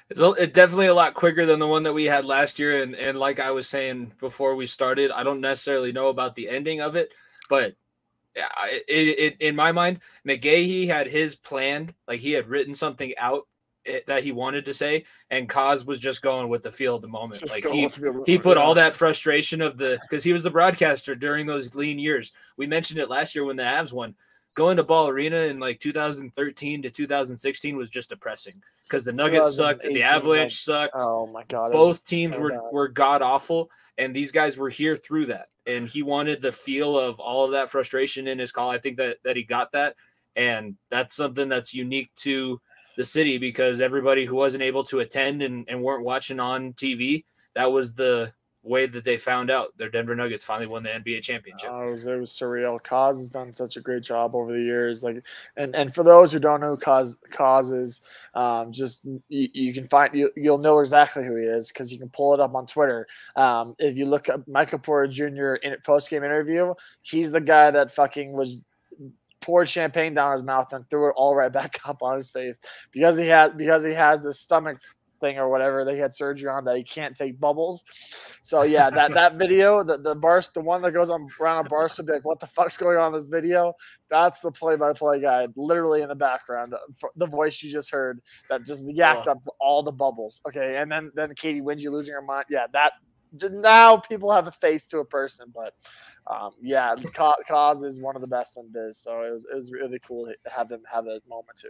It's definitely a lot quicker than the one that we had last year. And like I was saying before we started, I don't necessarily know about the ending of it, but in my mind, McGahee had his plan, like he had written something out that he wanted to say, and Kaz was just going with the feel of the moment. Like he put all that frustration of because he was the broadcaster during those lean years. We mentioned it last year when the Avs won. Going to Ball Arena in like 2013 to 2016 was just depressing because the Nuggets sucked and the Avalanche sucked. Oh my God. Both teams were god awful, and these guys were here through that. And he wanted the feel of all of that frustration in his call. I think that he got that. And that's something that's unique to the city because everybody who wasn't able to attend and weren't watching on TV, that was the way that they found out their Denver Nuggets finally won the NBA championship. It was surreal. Kaz has done such a great job over the years. Like, and for those who don't know who Kaz is, just you can find you'll know exactly who he is because you can pull it up on Twitter. If you look up Michael Porter Jr. in a post-game interview, he's the guy that fucking poured champagne down his mouth and threw it all right back up on his face because he has this stomach thing or whatever that he had surgery on that he can't take bubbles. So yeah, that video, the one that goes on around a bar, so be like, what the fuck's going on in this video? That's the play-by-play guy, literally in the background, the voice you just heard that just yacked up all the bubbles. Okay, and then Katie wins, you losing her mind. Yeah, that now people have a face to a person, but yeah, Kaz is one of the best in biz. So it was really cool to have them have that moment too.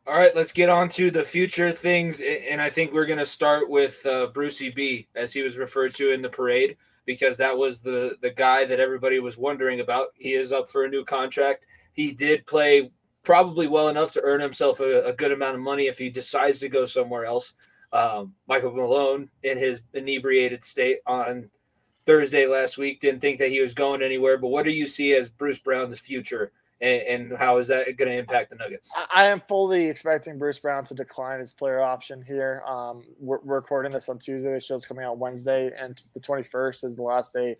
All right, let's get on to the future things, and I think we're going to start with Brucey B, as he was referred to in the parade, because that was the guy that everybody was wondering about. He is up for a new contract. He did play probably well enough to earn himself a good amount of money if he decides to go somewhere else. Michael Malone, in his inebriated state on Thursday last week, didn't think that he was going anywhere, but what do you see as Bruce Brown's future? And how is that going to impact the Nuggets? I am fully expecting Bruce Brown to decline his player option here. We're recording this on Tuesday. The show's coming out Wednesday, and the 21st is the last day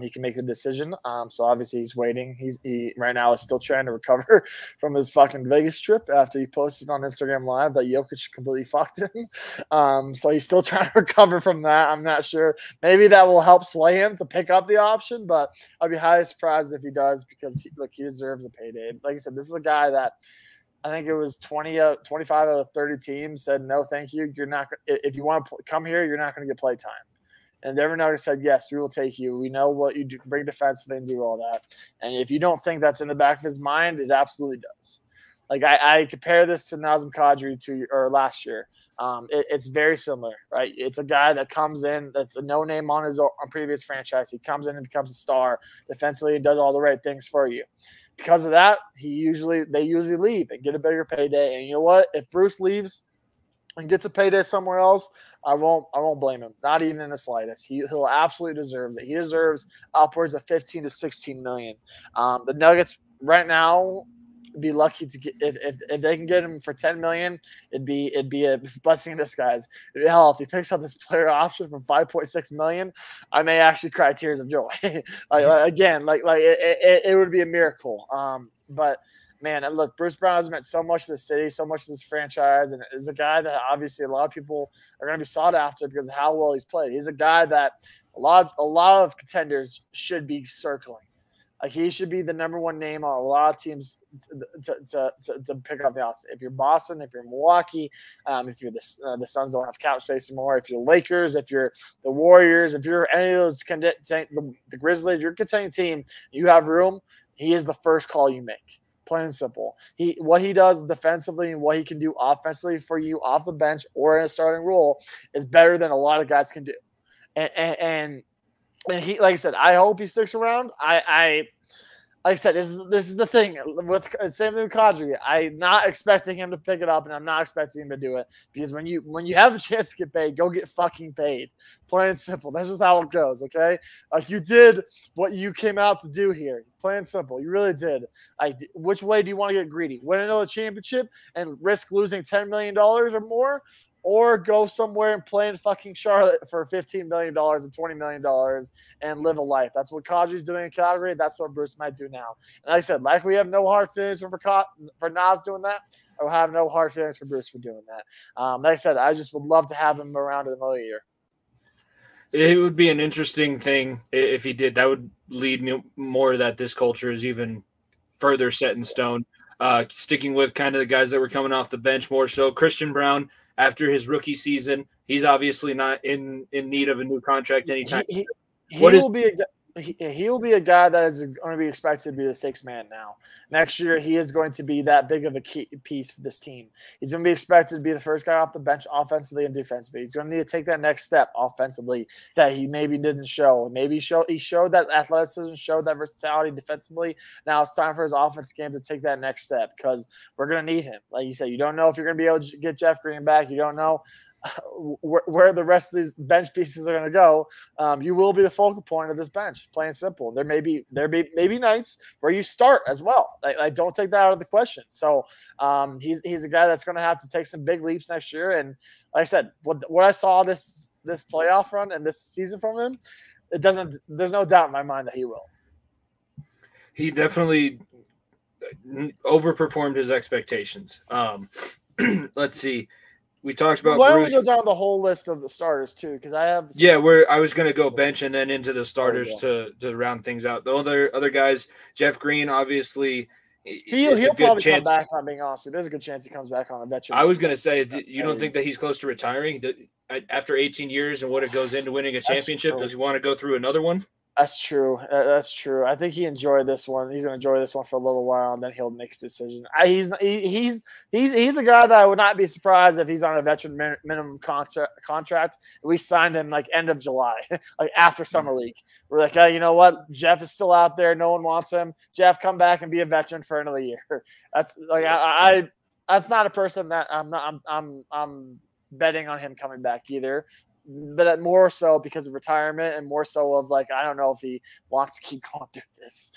he can make the decision. So obviously he's waiting. He right now is still trying to recover from his fucking Vegas trip after he posted on Instagram Live that Jokic completely fucked him. So he's still trying to recover from that. I'm not sure. Maybe that will help sway him to pick up the option, but I'd be highly surprised if he does because he deserves a payday. Like I said, this is a guy that I think it was 25 out of 30 teams said no, thank you. You're not. If you want to come here, you're not going to get play time. And Denver Nuggets said yes, we will take you. We know what you do, bring defensively and do all that. And if you don't think that's in the back of his mind, it absolutely does. Like I compare this to Nazem Kadri or last year. It's very similar, right? It's a guy that comes in that's a no name on his previous franchise. He comes in and becomes a star defensively and does all the right things for you. Because of that, they usually leave and get a bigger payday. And you know what? If Bruce leaves and gets a payday somewhere else, I won't blame him. Not even in the slightest. He'll absolutely deserves it. He deserves upwards of 15 to 16 million. The Nuggets right now be lucky to get if they can get him for 10 million, it'd be a blessing in disguise. Hell, if he picks up this player option for 5.6 million, I may actually cry tears of joy. It would be a miracle. But man, and look, Bruce Brown has meant so much to the city, so much to this franchise, and is a guy that obviously a lot of people are going to be sought after because of how well he's played. He's a guy that a lot of contenders should be circling. Like he should be the number one name on a lot of teams to pick up the house. If you're Boston, if you're Milwaukee, if you're the Suns don't have cap space anymore. If you're Lakers, if you're the Warriors, if you're any of those the Grizzlies, you're a contending team. You have room. He is the first call you make. Plain and simple. What he does defensively and what he can do offensively for you off the bench or in a starting role is better than a lot of guys can do. And he, like I said, I hope he sticks around. Like I said, this is the thing with same thing with Kadri. I'm not expecting him to pick it up, and I'm not expecting him to do it because when you have a chance to get paid, go get fucking paid. Plain and simple. That's just how it goes. Okay, like you did what you came out to do here. Plain and simple. You really did. Which way do you want to get greedy? Win another championship and risk losing $10 million or more? Or go somewhere and play in fucking Charlotte for $15 million and $20 million and live a life. That's what Kadri's doing in Calgary. That's what Bruce might do now. And like I said, like we have no hard feelings for Nas doing that, I will have no hard feelings for Bruce for doing that. Like I said, I just would love to have him around another year. It would be an interesting thing if he did. That would lead me more that this culture is even further set in stone. Sticking with kind of the guys that were coming off the bench more so, Christian Braun. After his rookie season, he's obviously not in need of a new contract anytime. He'll be a guy that is going to be expected to be the sixth man now. Next year, he is going to be that big of a key piece for this team. He's going to be expected to be the first guy off the bench offensively and defensively. He's going to need to take that next step offensively that he maybe didn't show. Maybe he showed that athleticism, showed that versatility defensively. Now it's time for his offense game to take that next step because we're going to need him. Like you said, you don't know if you're going to be able to get Jeff Green back. You don't know where the rest of these bench pieces are going to go. You will be the focal point of this bench, plain and simple. There may be nights where you start as well. Like don't take that out of the question. So he's a guy that's going to have to take some big leaps next year. And like I said, what I saw this playoff run and this season from him, there's no doubt in my mind that he will. He definitely overperformed his expectations. Let's see. We talked about. Why don't we go down the whole list of the starters too? Because I have. Yeah, I was going to go bench and then into the starters to round things out. The other guys, Jeff Green, obviously, he'll probably come back. I'm being honest, there's a good chance he comes back on a veteran. I was going to say, you don't think that he's close to retiring after 18 years and what it goes into winning a championship? Does he want to go through another one? That's true. That's true. I think he enjoyed this one. He's going to enjoy this one for a little while, and then he'll make a decision. He's a guy that I would not be surprised if he's on a veteran minimum contract. We signed him like end of July, like after summer league. We're like, hey, you know what? Jeff is still out there. No one wants him. Jeff, come back and be a veteran for another year. That's like that's not a person that I'm betting on him coming back either. But more so because of retirement and more so of like, I don't know if he wants to keep going through this.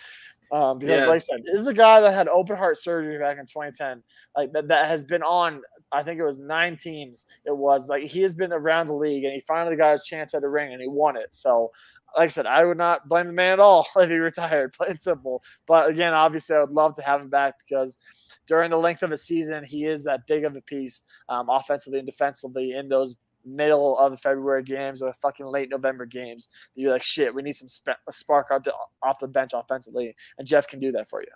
Like I said, this is a guy that had open heart surgery back in 2010. Like that has been on, I think it was 9 teams. It was like, he has been around the league and he finally got his chance at a ring and he won it. So like I said, I would not blame the man at all if he retired, plain and simple. But again, obviously I would love to have him back because during the length of a season, he is that big of a piece offensively and defensively in those middle of the February games or fucking late November games. You're like, shit, we need some spark off the bench offensively, and Jeff can do that for you.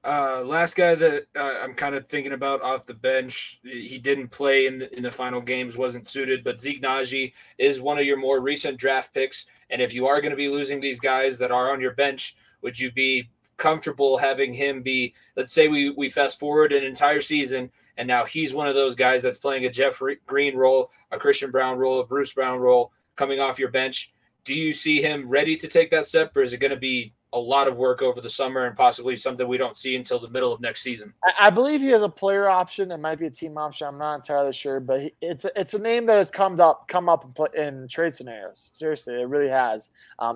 Last guy that I'm kind of thinking about off the bench, he didn't play in the final games, wasn't suited, but Zeke Naji is one of your more recent draft picks, and if you are going to be losing these guys that are on your bench, would you be comfortable having him be, let's say we fast forward an entire season, and now he's one of those guys that's playing a Jeff Green role, a Christian Brown role, a Bruce Brown role, coming off your bench. Do you see him ready to take that step, or is it going to be a lot of work over the summer and possibly something we don't see until the middle of next season? I believe he has a player option. It might be a team option. I'm not entirely sure, but it's a name that has come up in trade scenarios. Seriously, it really has.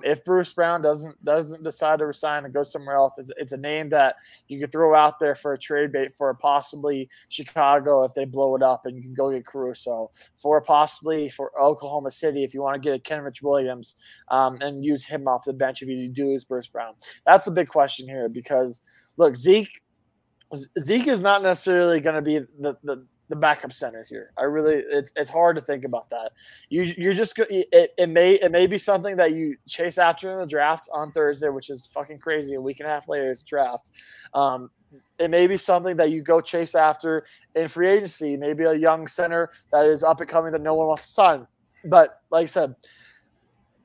If Bruce Brown doesn't decide to resign and go somewhere else, it's a name that you could throw out there for a trade bait for possibly Chicago if they blow it up, and you can go get Caruso, for possibly for Oklahoma City if you want to get a Kenrich Williams and use him off the bench if you do lose Bruce Brown. That's the big question here, because look, Zeke is not necessarily going to be the backup center here. It's hard to think about that. You're just it may be something that you chase after in the draft on Thursday, which is fucking crazy. A week and a half later is draft. It may be something that you go chase after in free agency, maybe a young center that is up and coming that no one wants to sign. But like I said,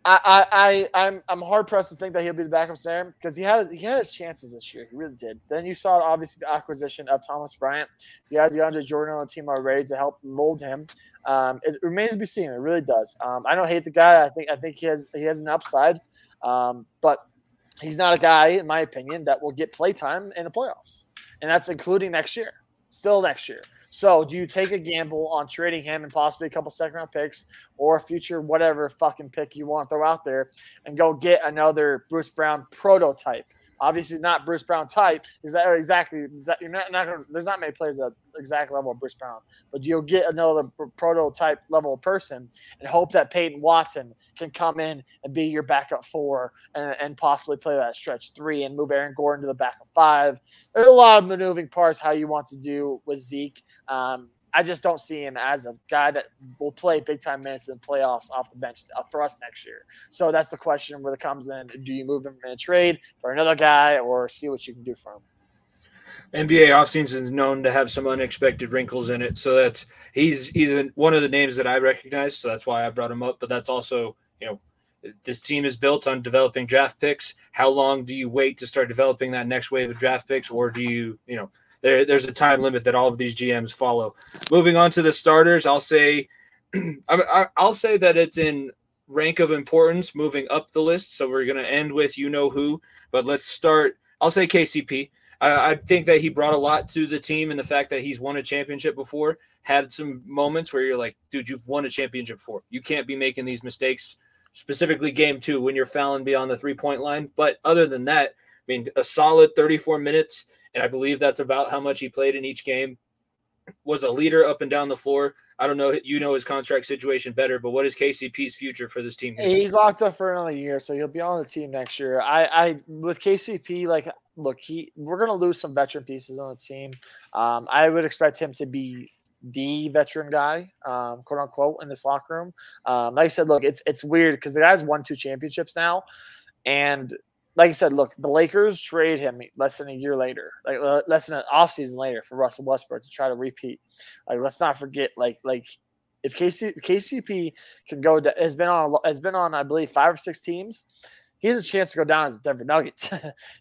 I'm hard pressed to think that he'll be the backup center, because he had his chances this year. He really did. Then you saw obviously the acquisition of Thomas Bryant. You had DeAndre Jordan on the team already to help mold him. It remains to be seen. It really does. I don't hate the guy. I think he has an upside, but he's not a guy, in my opinion, that will get play time in the playoffs, and that's including next year. Still next year. So do you take a gamble on trading him and possibly a couple second-round picks or a future whatever fucking pick you want to throw out there and go get another Bruce Brown prototype? Obviously not Bruce Brown type. There's not many players at the exact level of Bruce Brown. But you'll get another prototype level person and hope that Peyton Watson can come in and be your backup 4 and possibly play that stretch 3 and move Aaron Gordon to the backup 5. There's a lot of maneuvering parts how you want to do with Zeke. I just don't see him as a guy that will play big-time minutes in the playoffs off the bench for us next year. So that's the question where it comes in. Do you move him in a trade for another guy or see what you can do for him? NBA offseason is known to have some unexpected wrinkles in it. So he's one of the names that I recognize. So that's why I brought him up. But that's also, this team is built on developing draft picks. How long do you wait to start developing that next wave of draft picks? Or do you, there's a time limit that all of these GMs follow. Moving on to the starters, I'll say that it's in rank of importance moving up the list. So we're going to end with who, but let's start. I'll say KCP. I think that he brought a lot to the team, and the fact that he's won a championship before, had some moments where you're like, dude, you've won a championship before. You can't be making these mistakes, specifically game 2 when you're fouling beyond the 3-point line. But other than that, a solid 34 minutes. And I believe that's about how much he played in each game. Was a leader up and down the floor. I don't know, his contract situation better, but what is KCP's future for this team? He's locked up for another year, so he'll be on the team next year. I with KCP, look, we're gonna lose some veteran pieces on the team. I would expect him to be the veteran guy, quote unquote, in this locker room. Like I said, look, it's weird because the guy's won 2 championships now, and like I said, look, the Lakers trade him less than a year later, less than an offseason later for Russell Westbrook to try to repeat. Let's not forget, if KCP can go, has been on I believe 5 or 6 teams. He has a chance to go down as Denver Nuggets.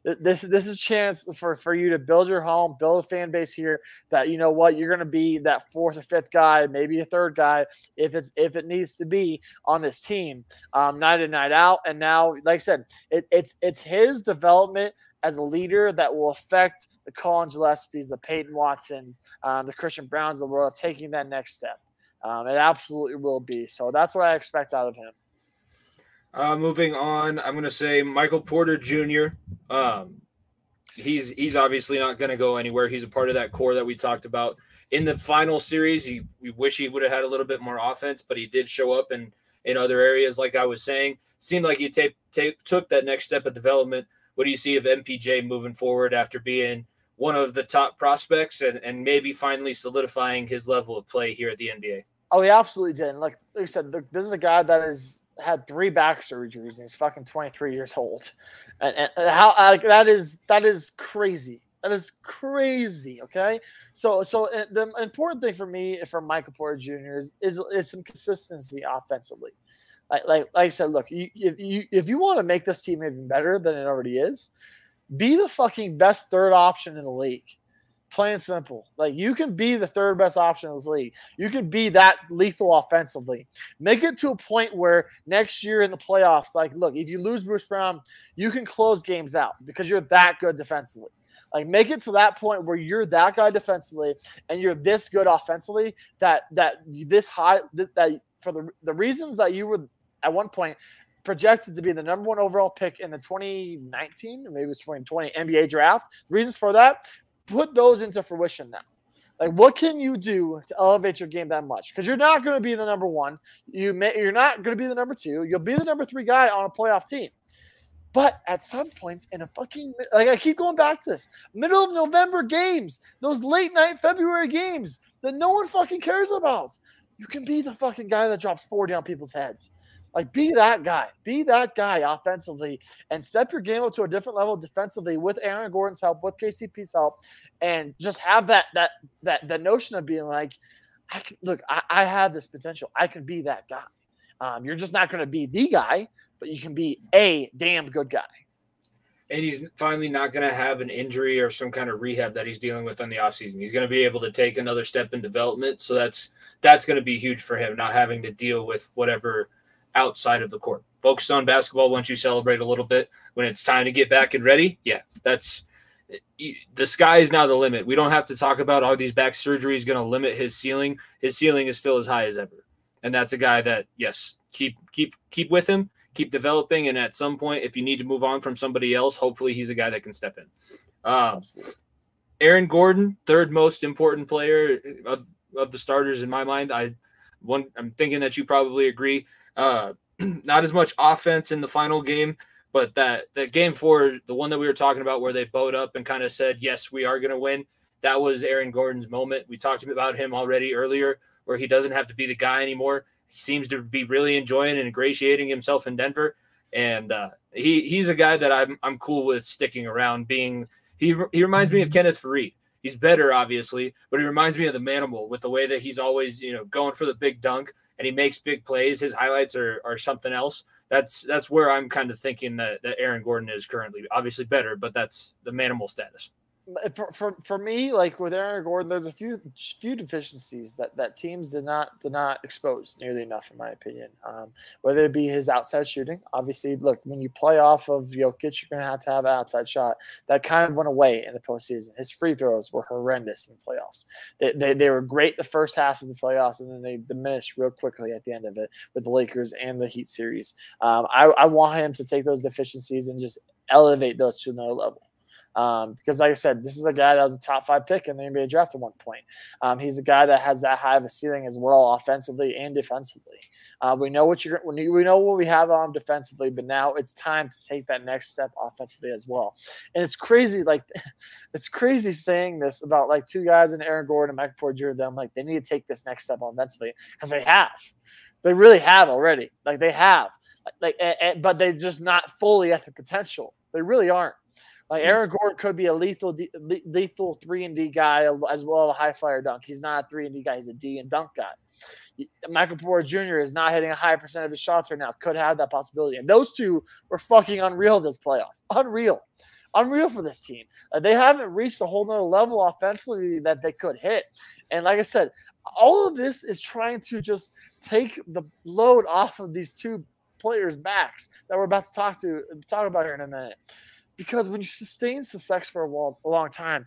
This is a chance for you to build your home, build a fan base here that, you're going to be that 4th or 5th guy, maybe a 3rd guy if it needs to be on this team night in, night out. And now, like I said, it's his development as a leader that will affect the Colin Gillespies, the Peyton Watsons, the Christian Browns of the world taking that next step. It absolutely will be. So that's what I expect out of him. Moving on, I'm going to say Michael Porter Jr. He's obviously not going to go anywhere. He's a part of that core that we talked about. In the final series, we wish he would have had a little bit more offense, but he did show up in other areas, like I was saying. Seemed like he took that next step of development. What do you see of MPJ moving forward after being one of the top prospects and maybe finally solidifying his level of play here at the NBA? Oh, he absolutely did. Like I said, this is a guy that has had 3 back surgeries and he's fucking 23 years old. And how that is crazy. That is crazy. Okay. So the important thing for me for Michael Porter Jr. is some consistency offensively. Like I said, look, if you want to make this team even better than it already is, Be the fucking best third option in the league. Plain and simple. Like, you can be the third best option in this league. You can be that lethal offensively. Make it to a point where next year in the playoffs, like, look, if you lose Bruce Brown, you can close games out because you're that good defensively. Like, make it to that point where you're that guy defensively and you're this good offensively that for the reasons that you were at one point projected to be the number 1 overall pick in the 2019, or maybe it was 2020 NBA draft. Reasons for that, put those into fruition now. Like, what can you do to elevate your game that much? Because you're not going to be the number 1. You're not going to be the number 2. You'll be the number 3 guy on a playoff team. But at some points in a fucking, like, I keep going back to this, middle of November games, those late night February games that no one fucking cares about, you can be the fucking guy that drops 40 on people's heads. Like, be that guy. Be that guy offensively and step your game up to a different level defensively with Aaron Gordon's help, with KCP's help, and just have that notion of being like, I have this potential. I can be that guy. You're just not going to be the guy, but you can be a damn good guy. And he's finally not going to have an injury or some kind of rehab that he's dealing with on the offseason. He's going to be able to take another step in development. So that's going to be huge for him, not having to deal with whatever outside of the court. Focus on basketball once you celebrate a little bit. When it's time to get back and ready, the sky is now the limit. We don't have to talk about are these back surgeries going to limit his ceiling. His ceiling is still as high as ever. And that's a guy that, yes, keep with him, keep developing, and at some point, if you need to move on from somebody else, hopefully he's a guy that can step in. Aaron Gordon, third most important player of the starters in my mind. I'm thinking that you probably agree. Not as much offense in the final game, but that game 4, the one that we were talking about where they bowed up and kind of said, yes, we are going to win. That was Aaron Gordon's moment. We talked about him already earlier, where he doesn't have to be the guy anymore. He seems to be really enjoying and ingratiating himself in Denver. And he's a guy that I'm cool with sticking around being. He reminds me of Kenneth Faried. He's better, obviously, but he reminds me of the Manimal with the way that he's always, going for the big dunk and he makes big plays. His highlights are something else. That's where I'm kind of thinking that Aaron Gordon is currently. Obviously better, but that's the Manimal status. For me, like with Aaron Gordon, there's a few deficiencies that teams did not expose nearly enough, in my opinion. Whether it be his outside shooting, obviously, look, when you play off of Jokic, you're going to have an outside shot. That kind of went away in the postseason. His free throws were horrendous in the playoffs. They were great the first half of the playoffs, and then they diminished real quickly at the end of it with the Lakers and the Heat series. I want him to take those deficiencies and just elevate those to another level. Because like I said, this is a guy that was a top 5 pick in the NBA draft at one point. He's a guy that has that high of a ceiling as well, offensively and defensively. We know what we have on him defensively, but now it's time to take that next step offensively as well. And it's crazy, it's crazy saying this about like 2 guys in Aaron Gordon and Michael Porter Jr. Them, like they need to take this next step offensively because they have. They really have already. Like they have. But they're just not fully at their potential. They really aren't. Like Aaron Gordon could be a lethal 3-and-D guy as well as a high flyer dunk. He's not a 3-and-D guy. He's a D and dunk guy. Michael Porter Jr. is not hitting a high percent of his shots right now. Could have that possibility. And those 2 were fucking unreal this playoffs. Unreal for this team. They haven't reached a whole nother level offensively that they could hit. And like I said, all of this is trying to just take the load off of these 2 players' backs that we're about to talk about here in a minute. Because when you sustain success for a long time,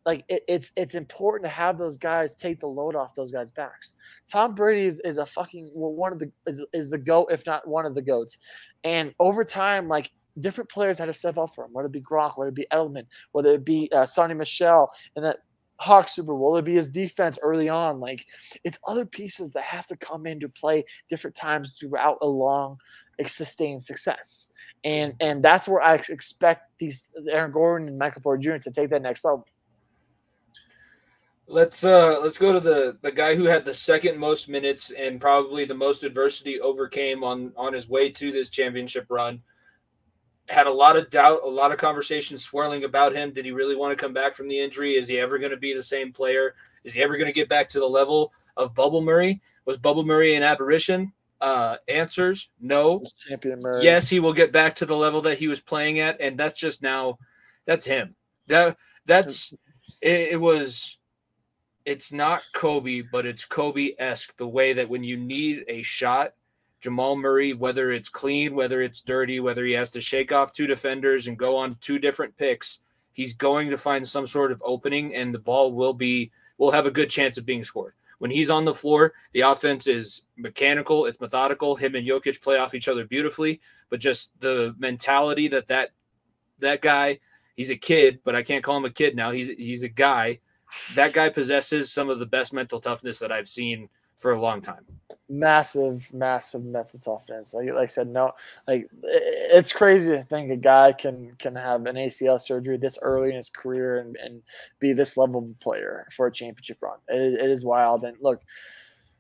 it's important to have those guys take the load off those guys' backs. Tom Brady is a fucking is the GOAT, if not one of the GOATs. And over time, like different players had to step up for him, whether it be Gronk, whether it be Edelman, whether it be Sonny Michel, and that Hawks Super Bowl, whether it be his defense early on. Like it's other pieces that have to come into play different times throughout a long, sustained success. And that's where I expect these Aaron Gordon and Michael Porter Jr. to take that next level. Let's go to the guy who had the second most minutes and probably the most adversity overcame on his way to this championship run. Had a lot of doubt, a lot of conversations swirling about him. Did he really want to come back from the injury? Is he ever going to be the same player? Is he ever going to get back to the level of Bubble Murray? Was Bubble Murray an apparition? answers, no. Champion Murray. Yes, he will get back to the level that he was playing at, and that's just now. That's him. It's not Kobe, but it's Kobe-esque, the way that when you need a shot, Jamal Murray, whether it's clean, whether it's dirty, whether he has to shake off 2 defenders and go on 2 different picks, he's going to find some sort of opening, and the ball will have a good chance of being scored. When he's on the floor, the offense is mechanical, it's methodical. Him and Jokic play off each other beautifully, but just the mentality that guy, he's a kid, but I can't call him a kid now. He's a guy. That guy possesses some of the best mental toughness that I've seen for a long time. Massive mental toughness. Like I said, no, like it's crazy to think a guy can have an ACL surgery this early in his career and be this level of a player for a championship run. It is wild. And look,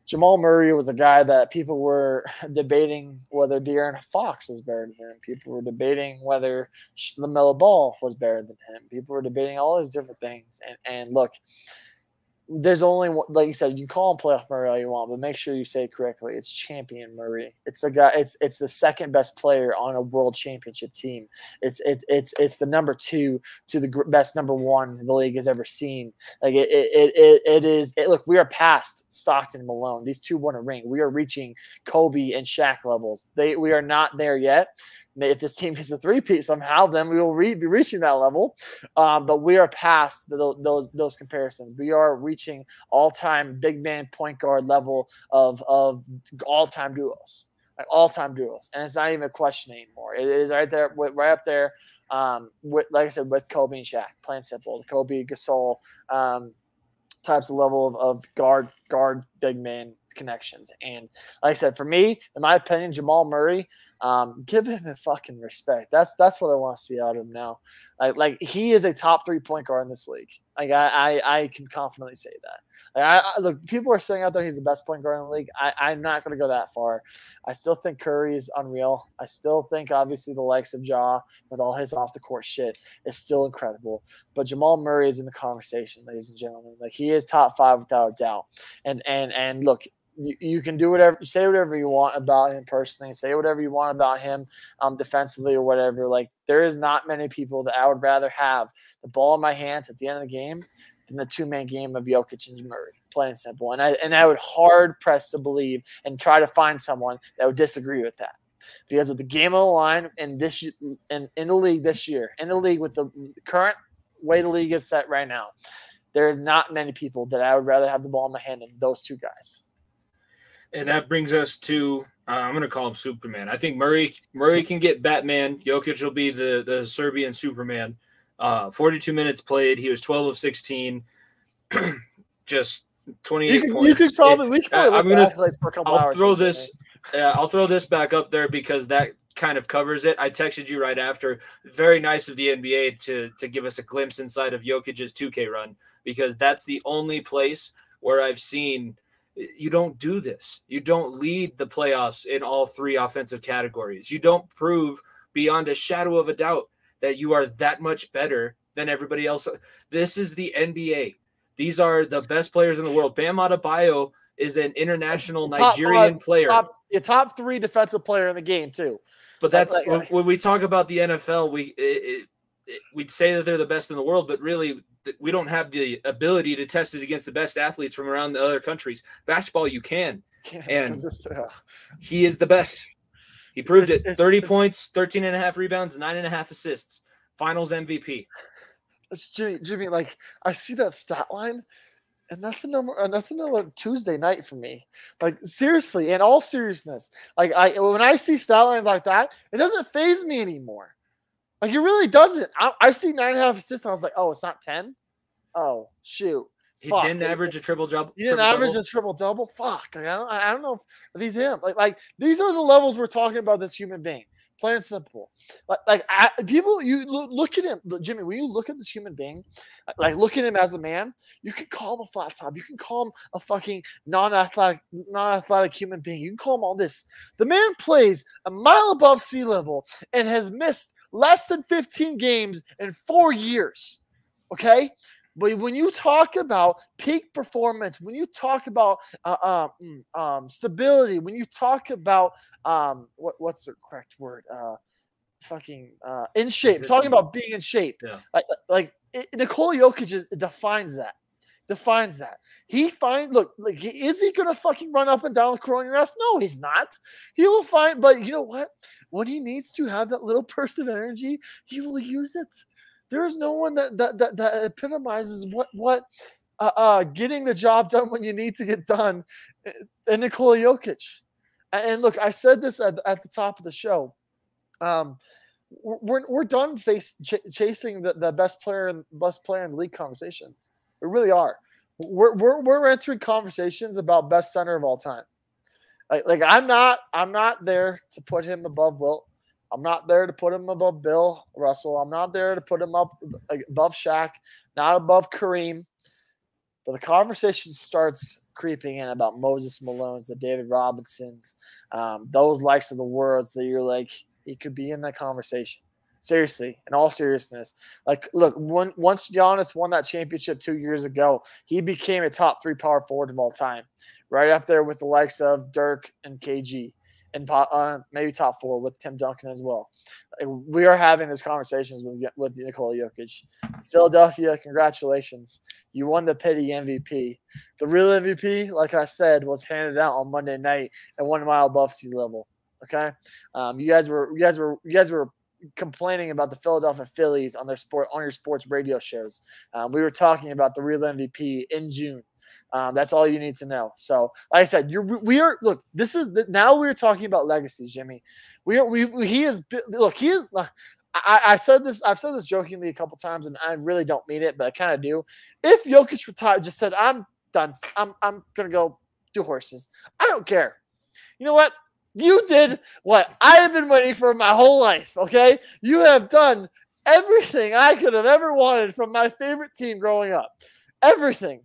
Jamal Murray was a guy that people were debating whether De'Aaron Fox was better than him. People were debating whether LaMelo Ball was better than him. People were debating all these different things. And look, there's only one, like you said, you call him playoff Murray all you want, but make sure you say it correctly. It's champion Murray. It's the guy. It's the second best player on a world championship team. It's the number 2 to the best number 1 the league has ever seen. Like it is. Look, we are past Stockton and Malone. These 2 won a ring. We are reaching Kobe and Shaq levels. We are not there yet. If this team gets a 3-peat somehow, then we will be reaching that level. But we are past those comparisons. We are reaching all-time big man point guard level of all-time duos, like all-time duos, and it's not even a question anymore. It is right there, right up there. With, like I said, with Kobe and Shaq, plain simple. The Kobe, Gasol types of level of guard big man connections. And like I said, for me, in my opinion, Jamal Murray, give him a fucking respect. That's what I want to see out of him now. Like he is a top 3 point guard in this league. Like I can confidently say that. Look, people are saying out there he's the best point guard in the league. I'm not going to go that far. I still think Curry is unreal. I still think obviously the likes of Ja with all his off the court shit is still incredible. But Jamal Murray is in the conversation, ladies and gentlemen. Like he is top 5 without a doubt. And look, you can do whatever, say whatever you want about him personally, say whatever you want about him defensively or whatever. Like there is not many people that I would rather have the ball in my hands at the end of the game than the 2-man game of Jokic and Murray, plain and simple. And I would hard press to believe and try to find someone that would disagree with that. Because with the game on the line in the league this year, in the league with the current way the league is set right now, there's not many people that I would rather have the ball in my hand than those 2 guys. And that brings us to I'm going to call him Superman. I think Murray can get Batman. Jokic will be the Serbian Superman. 42 minutes played. He was 12 of 16. Just 28 points. We could probably list accolades for a couple hours. I'll throw this back up there because that kind of covers it. I texted you right after. Very nice of the NBA to give us a glimpse inside of Jokic's 2K run, because that's the only place where I've seen – you don't do this. You don't lead the playoffs in all 3 offensive categories. You don't prove beyond a shadow of a doubt that you are that much better than everybody else. This is the NBA. These are the best players in the world. Bam Adebayo is an international Nigerian player. Top 3 defensive player in the game too. But that's when we talk about the NFL, we'd say that they're the best in the world, but really we don't have the ability to test it against the best athletes from around the other countries. Basketball, you can. And he is the best. He proved it. 30 points, 13.5 rebounds, 9.5 assists. Finals MVP. Jimmy, like I see that stat line, and that's another Tuesday night for me. Like seriously, in all seriousness, like when I see stat lines like that, it doesn't faze me anymore. Like, it really doesn't. I see 9.5 assists, and I was like, oh, it's not 10? Oh, shoot. He didn't average a triple-double? He didn't average a triple-double? Fuck. Like, I don't know if he's him. Like these are the levels we're talking about this human being. Plain and simple. People, you look at him. Jimmy, when you look at this human being, like look at him as a man, you can call him a flat top. You can call him a fucking non-athletic human being. You can call him all this. The man plays a mile above sea level and has missed less than 15 games in 4 years. Okay? But when you talk about peak performance, when you talk about stability, when you talk about what's the correct word? In shape. Talking about being in shape. Yeah. Nikola Jokic defines that. Is he gonna fucking run up and down the court on your ass? No, he's not. He will find, but you know what? When he needs to have that little burst of energy, he will use it. There is no one that epitomizes what getting the job done when you need to get done. And Nikola Jokic. And look, I said this at the top of the show. We're done chasing the best player in the league conversations. We really are. We're entering conversations about best center of all time. Like I'm not there to put him above Wilt. I'm not there to put him above Bill Russell. I'm not there to put him up above Shaq, not above Kareem. But the conversation starts creeping in about Moses Malone's, the David Robinsons, those likes of the worlds that you're like, he could be in that conversation. Seriously, in all seriousness. Like, look, once Giannis won that championship 2 years ago, he became a top 3 power forward of all time, right up there with the likes of Dirk and KG, and maybe top 4 with Tim Duncan as well. We are having these conversations with Nikola Jokic. Philadelphia, congratulations. You won the pity MVP. The real MVP, like I said, was handed out on Monday night at 1 mile above sea level. Okay? You guys were complaining about the Philadelphia Phillies on your sports radio shows. We were talking about the real MVP in June. That's all you need to know. So, like I said, now we're talking about legacies, Jimmy. I've said this jokingly a couple times, and I really don't mean it, but I kind of do. If Jokic retired, just said, I'm done. I'm gonna go do horses. I don't care. You know what? You did what I have been waiting for my whole life, okay? You have done everything I could have ever wanted from my favorite team growing up. Everything.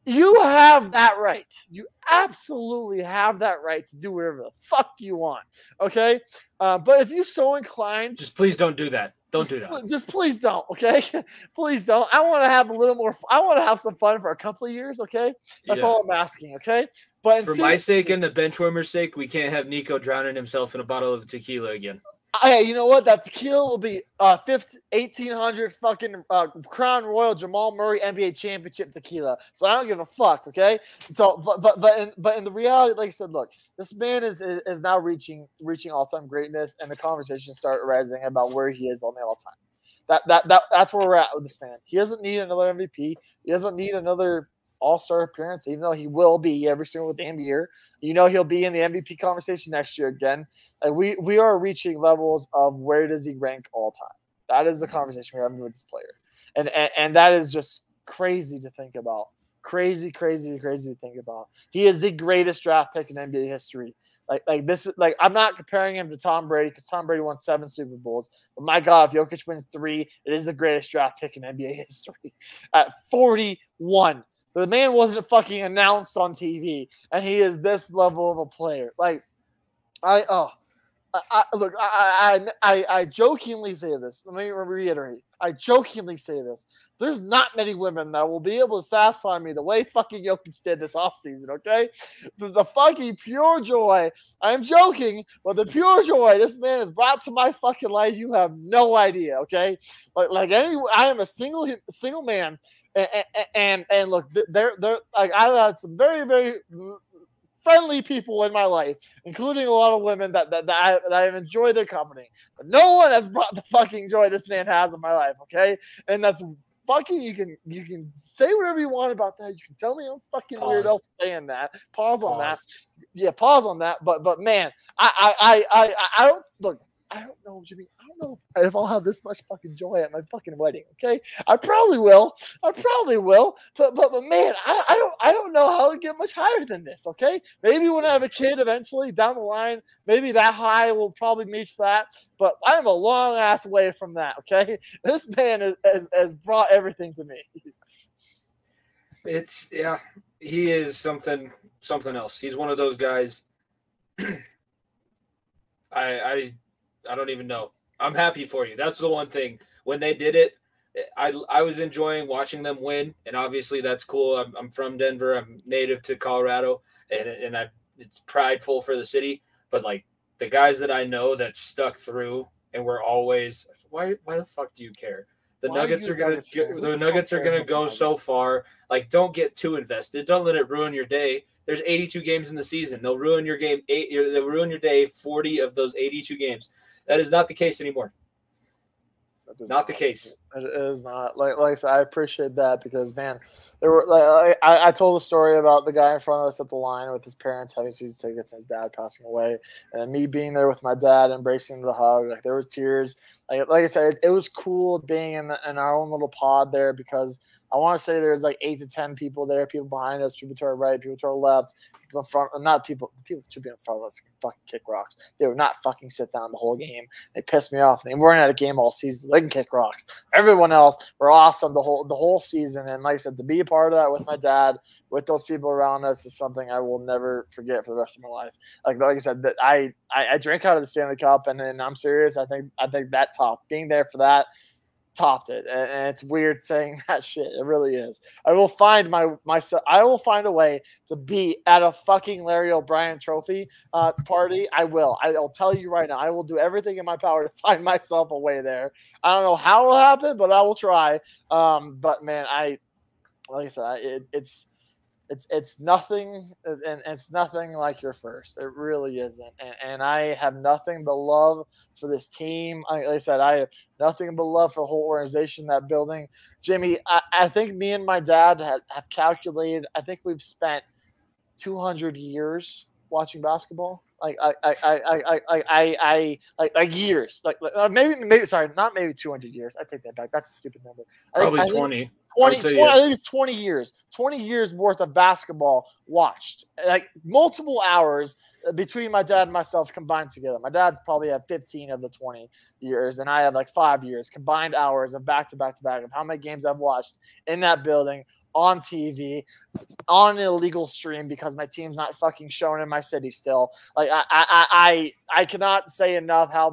You have that right. You absolutely have that right to do whatever the fuck you want, okay? But if you're so inclined... Just please don't do that. Don't do that. Just please don't, okay? Please don't. I want to have a little more... I want to have some fun for a couple of years, okay? That's all I'm asking, okay? But for my sake and the benchwarmer's sake, we can't have Niko drowning himself in a bottle of tequila again. Hey, you know what? That tequila will be 1800 fucking Crown Royal Jamal Murray NBA championship tequila. So I don't give a fuck, okay? So, but in the reality, like I said, look, this man is now reaching all-time greatness, and the conversation started rising about where he is on the all-time. That's where we're at with this man. He doesn't need another MVP. He doesn't need another all-star appearance, even though he will be every single damn year. You know he'll be in the MVP conversation next year again. Like we are reaching levels of where does he rank all time. That is the conversation we're having with this player. And that is just crazy to think about. Crazy to think about. He is the greatest draft pick in NBA history. Like this is like, I'm not comparing him to Tom Brady because Tom Brady won 7 Super Bowls. But my God, if Jokic wins 3, it is the greatest draft pick in NBA history. At 41. The man wasn't fucking announced on TV, and he is this level of a player. Like, I jokingly say this. Let me reiterate. I jokingly say this. There's not many women that will be able to satisfy me the way fucking Jokic did this offseason, okay? The fucking pure joy. I'm joking, but the pure joy this man has brought to my fucking life, you have no idea, okay? I am a single man. And look, they're like, I've had some very, very friendly people in my life, including a lot of women that I have enjoyed their company. But no one has brought the fucking joy this man has in my life, okay? And that's fucking, you can say whatever you want about that. You can tell me I'm fucking weirdo saying that. Pause on that. Yeah, pause on that. But man, I don't look. I don't know, Jimmy. I don't know if I'll have this much fucking joy at my fucking wedding. Okay, I probably will. But man, I don't know how to get much higher than this. Okay, maybe when I have a kid eventually down the line, maybe that high will probably reach that. But I'm a long ass way from that. Okay, this man has brought everything to me. He is something else. He's one of those guys. I don't even know. I'm happy for you. That's the one thing. When they did it, I was enjoying watching them win, and obviously that's cool. I'm from Denver. I'm native to Colorado, and it's prideful for the city. But like the guys that I know that stuck through and were always why the fuck do you care? The Nuggets are gonna go so far. Like, don't get too invested. Don't let it ruin your day. There's 82 games in the season. They'll ruin your game. They'll ruin your day. 40 of those 82 games. That is not the case anymore. Not the case. It is not. Like I said, I appreciate that because, man, there were like I told a story about the guy in front of us at the line with his parents having season tickets and his dad passing away, and me being there with my dad, embracing the hug. Like there was tears. Like I said, it was cool being in our own little pod there because I want to say there's like 8 to 10 people there, people behind us, people to our right, people to our left, people in front, not people to be in front of us can fucking kick rocks. They would not fucking sit down the whole game. They pissed me off. They weren't at a game all season. They can kick rocks. Everyone else were awesome the whole season. And like I said, to be a part of that with my dad, with those people around us is something I will never forget for the rest of my life. Like I said, that I drank out of the Stanley Cup, and I'm serious. I think that being there for that topped it, and it's weird saying that shit. It really is. I will find myself. I will find a way to be at a fucking Larry O'Brien Trophy party. I will. I'll tell you right now. I will do everything in my power to find myself a way there. I don't know how it'll happen, but I will try. But man, like I said, it's nothing, and it's nothing like your first. It really isn't. And I have nothing but love for this team. Like I said, I have nothing but love for the whole organization, that building. Jimmy, I think me and my dad have calculated. I think we've spent 200 years watching basketball. Like years. Maybe sorry, not maybe 200 years. I take that back. That's a stupid number. Probably 20. 20, I think it's 20 years. 20 years worth of basketball watched. Like multiple hours between my dad and myself combined together. My dad's probably had 15 of the 20 years, and I have like 5 years combined hours of back-to-back-to-back of how many games I've watched in that building, on TV, on an illegal stream because my team's not fucking showing in my city still. Like I cannot say enough how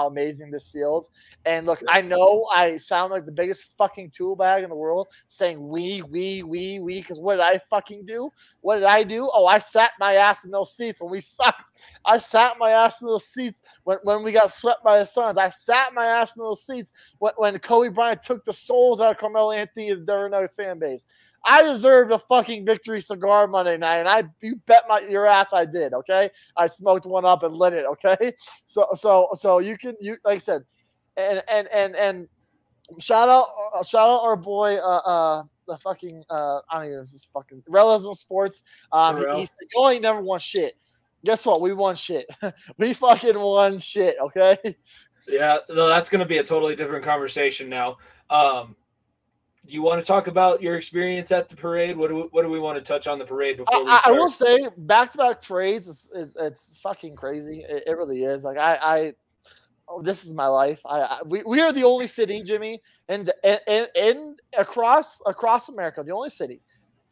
amazing this feels. And look, I know I sound like the biggest fucking tool bag in the world saying we, because what did I fucking do? What did I do? Oh, I sat my ass in those seats when we sucked. I sat my ass in those seats when we got swept by the Suns. I sat my ass in those seats when Kobe Bryant took the souls out of Carmelo Anthony and the Denver Nuggets fan base. I deserved a fucking victory cigar Monday night, and you bet your ass I did. Okay, I smoked one up and lit it. Okay, so you like I said, and shout out our boy the fucking I don't even know, this is fucking Realism Sports. He said, "You only never won shit." Guess what? We won shit. We fucking won shit. Okay. Yeah, no, that's going to be a totally different conversation now. Do you want to talk about your experience at the parade? What do we want to touch on the parade before we start? I will say back-to-back parades it's fucking crazy. It really is. Like this is my life. We are the only city, Jimmy, and across America, the only city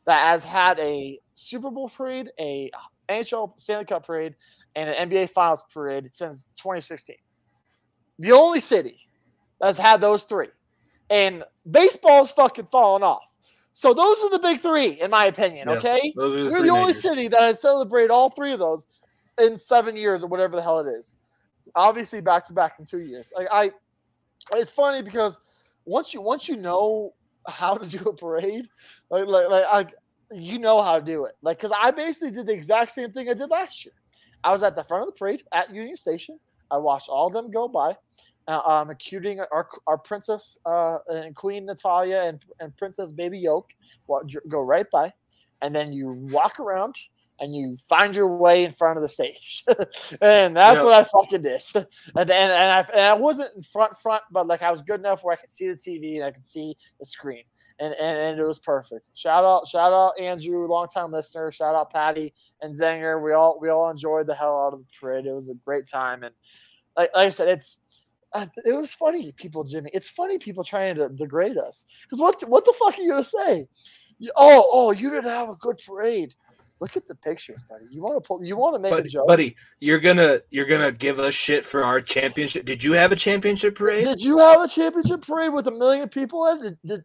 that has had a Super Bowl parade, a NHL Stanley Cup parade, and an NBA Finals parade since 2016. The only city that's had those three. And baseball's fucking falling off. So those are the big three, in my opinion, okay? We're the only city that has celebrated all three of those in 7 years or whatever the hell it is. Obviously, back-to-back in 2 years. It's funny because once you know how to do a parade, like you know how to do it. Like, because I basically did the exact same thing I did last year. I was at the front of the parade at Union Station. I watched all of them go by. Including our princess and Queen Natalia and Princess Baby Yoke go right by, and then you walk around and you find your way in front of the stage, and that's what I fucking did. And I wasn't in front, but like I was good enough where I could see the TV and I could see the screen, and it was perfect. Shout out Andrew, longtime listener. Shout out Patty and Zenger. We all enjoyed the hell out of the parade. It was a great time, and like I said, it was funny, people, Jimmy. It's funny people trying to degrade us. Because what the fuck are you gonna say? You didn't have a good parade. Look at the pictures, buddy. You want to make a joke? Buddy, you're gonna give us shit for our championship. Did you have a championship parade? Did you have a championship parade with 1 million people in it?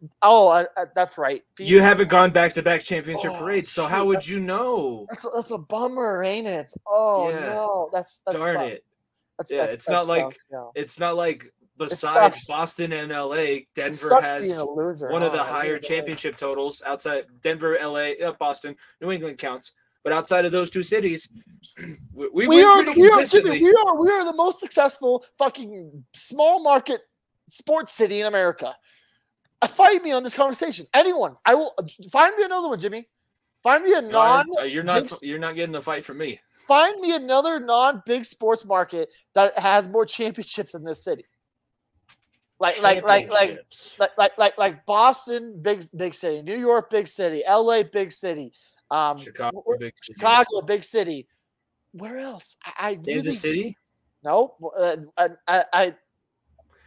That's right. You haven't gone back-to-back championship parades, so how would you know? That's a bummer, ain't it? Oh Yeah. no, that's darn sucks. it. That's, It's not like besides Boston and LA, Denver has a loser, one of the higher championship totals outside Denver, LA, Boston, New England counts. But outside of those two cities, we are the most successful fucking small market sports city in America. Fight me on this conversation. Anyone, I will find me another one, Jimmy. Find me a you're not getting the fight from me. Find me another non-big sports market that has more championships in this city. Like Boston, big city, New York, big city, LA, big city, Chicago, big city. Where else? Kansas City? No,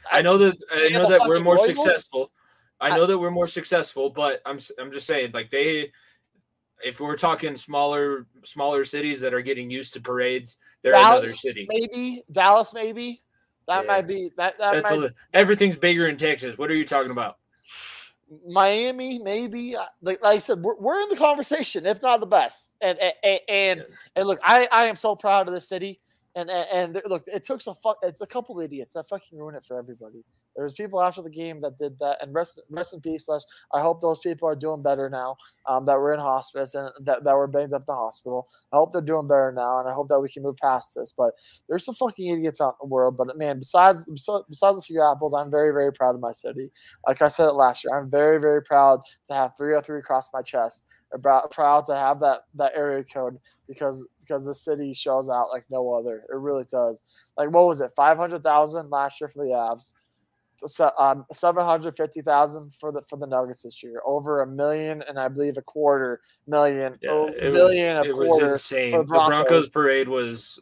I know that we're more successful. I know that we're more successful, but I'm just saying, like if we're talking smaller cities that are getting used to parades, they're another city. Dallas, maybe. That might be that. Everything's bigger in Texas. What are you talking about? Miami, maybe. Like I said, we're in the conversation, if not the best. And look, I am so proud of this city. And look, it's a couple idiots that fucking ruin it for everybody. There was people after the game that did that, and rest in peace. I hope those people are doing better now. That were in hospice and that were banged up in the hospital. I hope they're doing better now, and I hope that we can move past this. But there's some fucking idiots out in the world. But man, besides a few apples, I'm very, very proud of my city. Like I said it last year, I'm very, very proud to have 303 across my chest. Proud to have that area code because the city shows out like no other. It really does. Like what was it? 500,000 last year for the Avs. 750,000 for the Nuggets this year. Over $1 million and I believe $250,000. It was insane. The Broncos parade was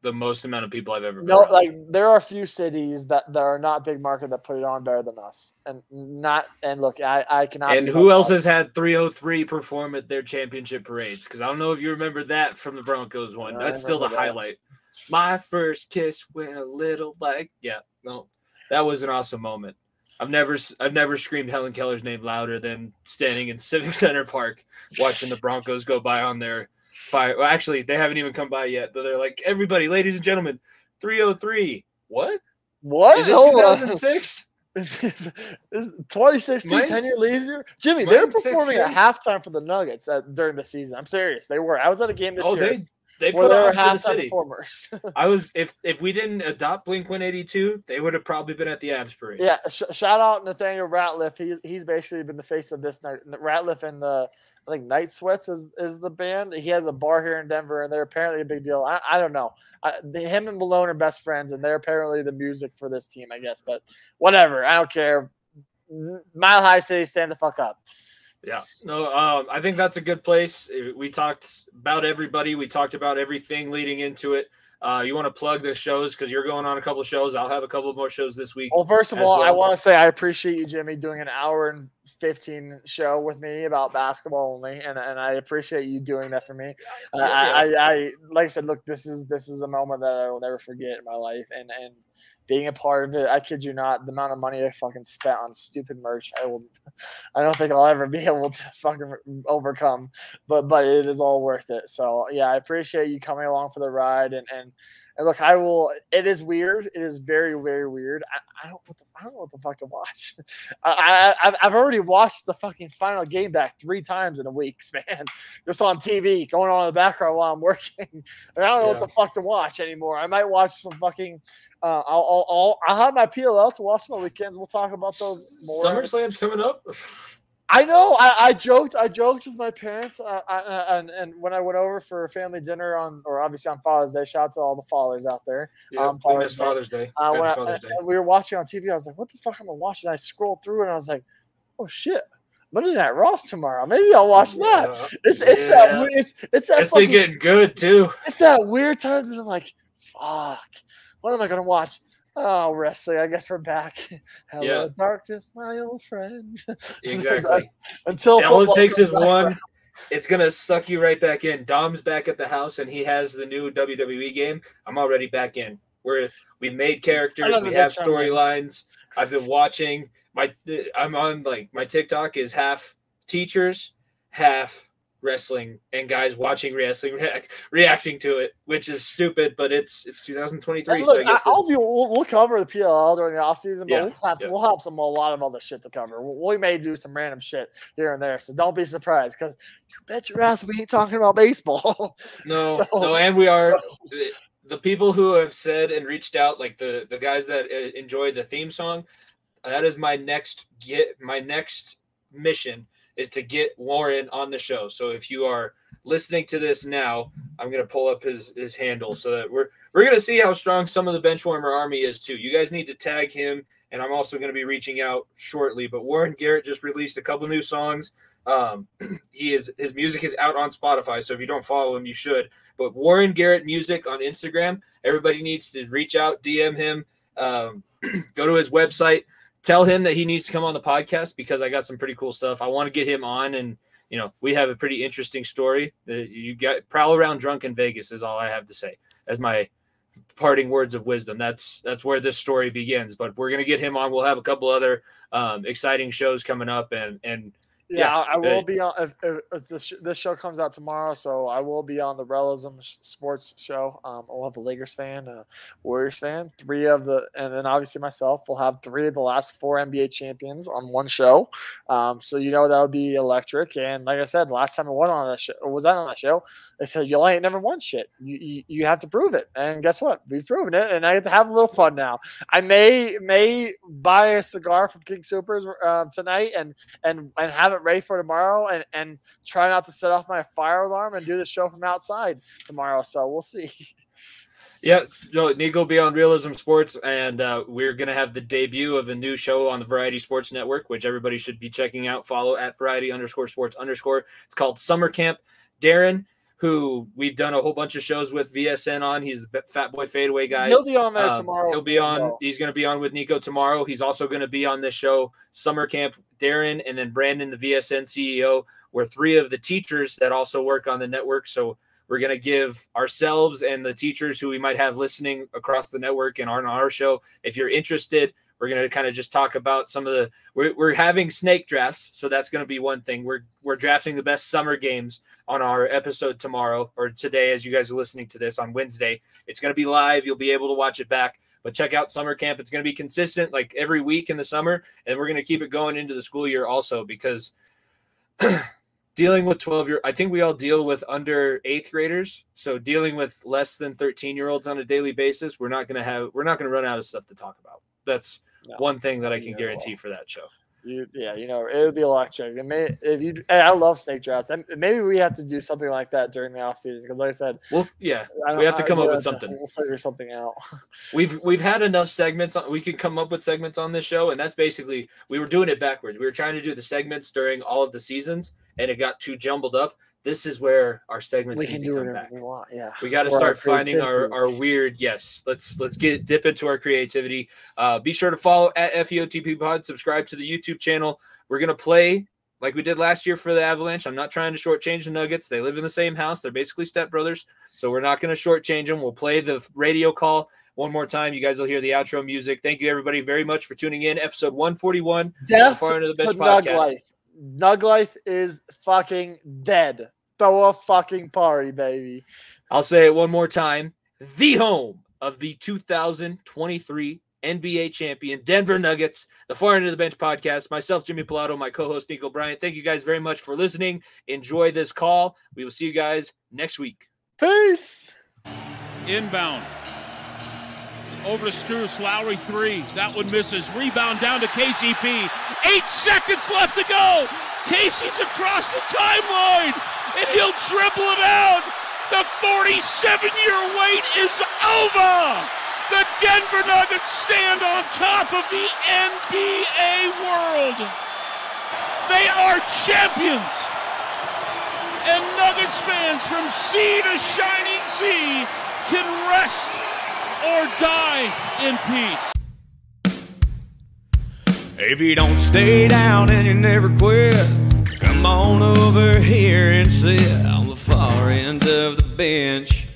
the most amount of people I've ever. No, like there are a few cities that are not big market that put it on better than us, and look, I cannot. And who else has had 303 perform at their championship parades? Because I don't know if you remember that from the Broncos one. No, that's still the highlight. My first kiss went a little like no. That was an awesome moment. I've never screamed Helen Keller's name louder than standing in Civic Center Park watching the Broncos go by on their fire. Well, actually, they haven't even come by yet, but they're like, everybody, ladies and gentlemen, 303. What? Is it 2006? 2016, 10 years later. Jimmy, they were performing at halftime for the Nuggets during the season. I'm serious. They were. I was at a game this year. They put on for the city. Performers. I was if we didn't adopt Blink-182, they would have probably been at the Avs parade. Yeah, shout out Nathaniel Ratliff. He's basically been the face of this night. Ratliff and I think Night Sweats is the band. He has a bar here in Denver, and they're apparently a big deal. I don't know. Him and Malone are best friends, and they're apparently the music for this team, I guess. But whatever, I don't care. Mile High City, stand the fuck up. Yeah, no, I think that's a good place. We talked about everybody. We talked about everything leading into it. You want to plug the shows because you're going on a couple of shows. I'll have a couple more shows this week. Well, first of all, I want to say I appreciate you, Jimmy, doing an hour and 15 show with me about basketball only, and I appreciate you doing that for me. I like I said, look, this is a moment that I will never forget in my life, and being a part of it, I kid you not, the amount of money I fucking spent on stupid merch, I don't think I'll ever be able to fucking overcome, but it is all worth it. So yeah, I appreciate you coming along for the ride, and look, I will. It is weird. It is very, very weird. I don't know what the fuck to watch. I've already watched the fucking final game back 3 times in a week, man. Just on TV, going on in the background while I'm working. And I don't know what the fuck to watch anymore. I might watch some fucking. I'll have my PLL to watch on the weekends. We'll talk about those more. SummerSlam's coming up. I know. I joked with my parents, and when I went over for a family dinner obviously on Father's Day. Shout out to all the fathers out there. Yeah, Father's Day. We were watching on TV. I was like, "What the fuck am I watching?" I scrolled through and I was like, "Oh shit, Monday Night Raw's tomorrow. Maybe I'll watch that." It's been getting good too. It's that weird time that I'm like, "Fuck, what am I gonna watch?" Oh, wrestling. I guess we're back. Hello, darkness, my old friend. Exactly. Until all it takes is one It's gonna suck you right back in. Dom's back at the house, and he has the new WWE game. I'm already back in. We've made characters, we have storylines. I've been watching. I'm on my TikTok is half teachers, half wrestling, and guys watching wrestling reacting to it, which is stupid, but it's 2023. Look, so I guess we'll cover the PLL during the offseason, but yeah, we'll have a lot of other shit to cover. We may do some random shit here and there, so don't be surprised, because you bet your ass we ain't talking about baseball. No, and we are the people who have said and reached out, like the guys that enjoyed the theme song. That is my next mission, is to get Warren on the show. So if you are listening to this now, I'm going to pull up his handle so that we're going to see how strong some of the Benchwarmer army is too. You guys need to tag him, and I'm also going to be reaching out shortly. But Warren Garrett just released a couple new songs. His music is out on Spotify, so if you don't follow him, you should. But Warren Garrett Music on Instagram, everybody needs to reach out, DM him, go to his website. Tell him that he needs to come on the podcast, because I got some pretty cool stuff. I want to get him on, and we have a pretty interesting story. You got prowl around drunk in Vegas is all I have to say as my parting words of wisdom. That's where this story begins. But we're gonna get him on. We'll have a couple other exciting shows coming up, and I will be on if this show comes out tomorrow, so I will be on the Realism Sports show. I'll have a Lakers fan, a Warriors fan, and then obviously myself. We'll have 3 of the last 4 NBA champions on one show. So that would be electric. And like I said, last time I went on that show, they said you ain't never won shit. You have to prove it. And guess what? We've proven it, and I get to have a little fun now. I may buy a cigar from King Supers tonight and have it ready for tomorrow, and try not to set off my fire alarm and do the show from outside tomorrow. So we'll see. Yeah, Niko will be on Realism Sports, and we're going to have the debut of a new show on the Variety Sports Network, which everybody should be checking out. Follow at Variety_Sports_. It's called Summer Camp. Darren, who we've done a whole bunch of shows with VSN on. He's the Fat Boy Fadeaway guy. He'll be on there tomorrow. He'll be on. Well. He's going to be on with Niko tomorrow. He's also going to be on this show, Summer Camp. Darren and then Brandon, the VSN CEO, were 3 of the teachers that also work on the network. So we're going to give ourselves and the teachers who we might have listening across the network and on our show, if you're interested, we're going to kind of just talk about some of the we're having snake drafts. So that's going to be one thing. We're drafting the best summer games on our episode tomorrow, or today, as you guys are listening to this on Wednesday. It's going to be live. You'll be able to watch it back. But check out Summer Camp. It's going to be consistent, like every week in the summer, and we're going to keep it going into the school year also, because dealing with 12-year, I think we all deal with under 8th graders. So dealing with less than 13-year-olds on a daily basis, we're not going to run out of stuff to talk about. That's one thing that I can guarantee for that show. It would be electric. I love snake drafts. And maybe we have to do something like that during the off season, because like I said, we have to come up with something. We'll figure something out. We've had enough segments. We could come up with segments on this show, and that's basically, we were doing it backwards. We were trying to do the segments during all of the seasons, and it got too jumbled up. This is where our segments we can do whatever back. We want. Yeah, we got to start finding our weird. Yes, let's dip into our creativity. Be sure to follow at FEOTP Pod. Subscribe to the YouTube channel. We're gonna play like we did last year for the Avalanche. I'm not trying to shortchange the Nuggets. They live in the same house. They're basically stepbrothers, so we're not gonna shortchange them. We'll play the radio call one more time. You guys will hear the outro music. Thank you everybody very much for tuning in. Episode 141. Death Far Into the Bench to podcast. Life. Nug Life is fucking dead. Throw a fucking party, baby. I'll say it one more time. The home of the 2023 NBA champion Denver Nuggets, the Far End of the Bench podcast. Myself, Jimmy Pilato, my co-host, Niko Bryant. Thank you guys very much for listening. Enjoy this call. We will see you guys next week. Peace. Inbound. Over to Strus. Lowry 3. That one misses. Rebound down to KCP. 8 seconds left to go. Casey's across the timeline, and he'll dribble it out. The 47-year wait is over. The Denver Nuggets stand on top of the NBA world. They are champions. And Nuggets fans from sea to shining sea can rest or die in peace. If you don't stay down and you never quit, come on over here and sit on the far end of the bench.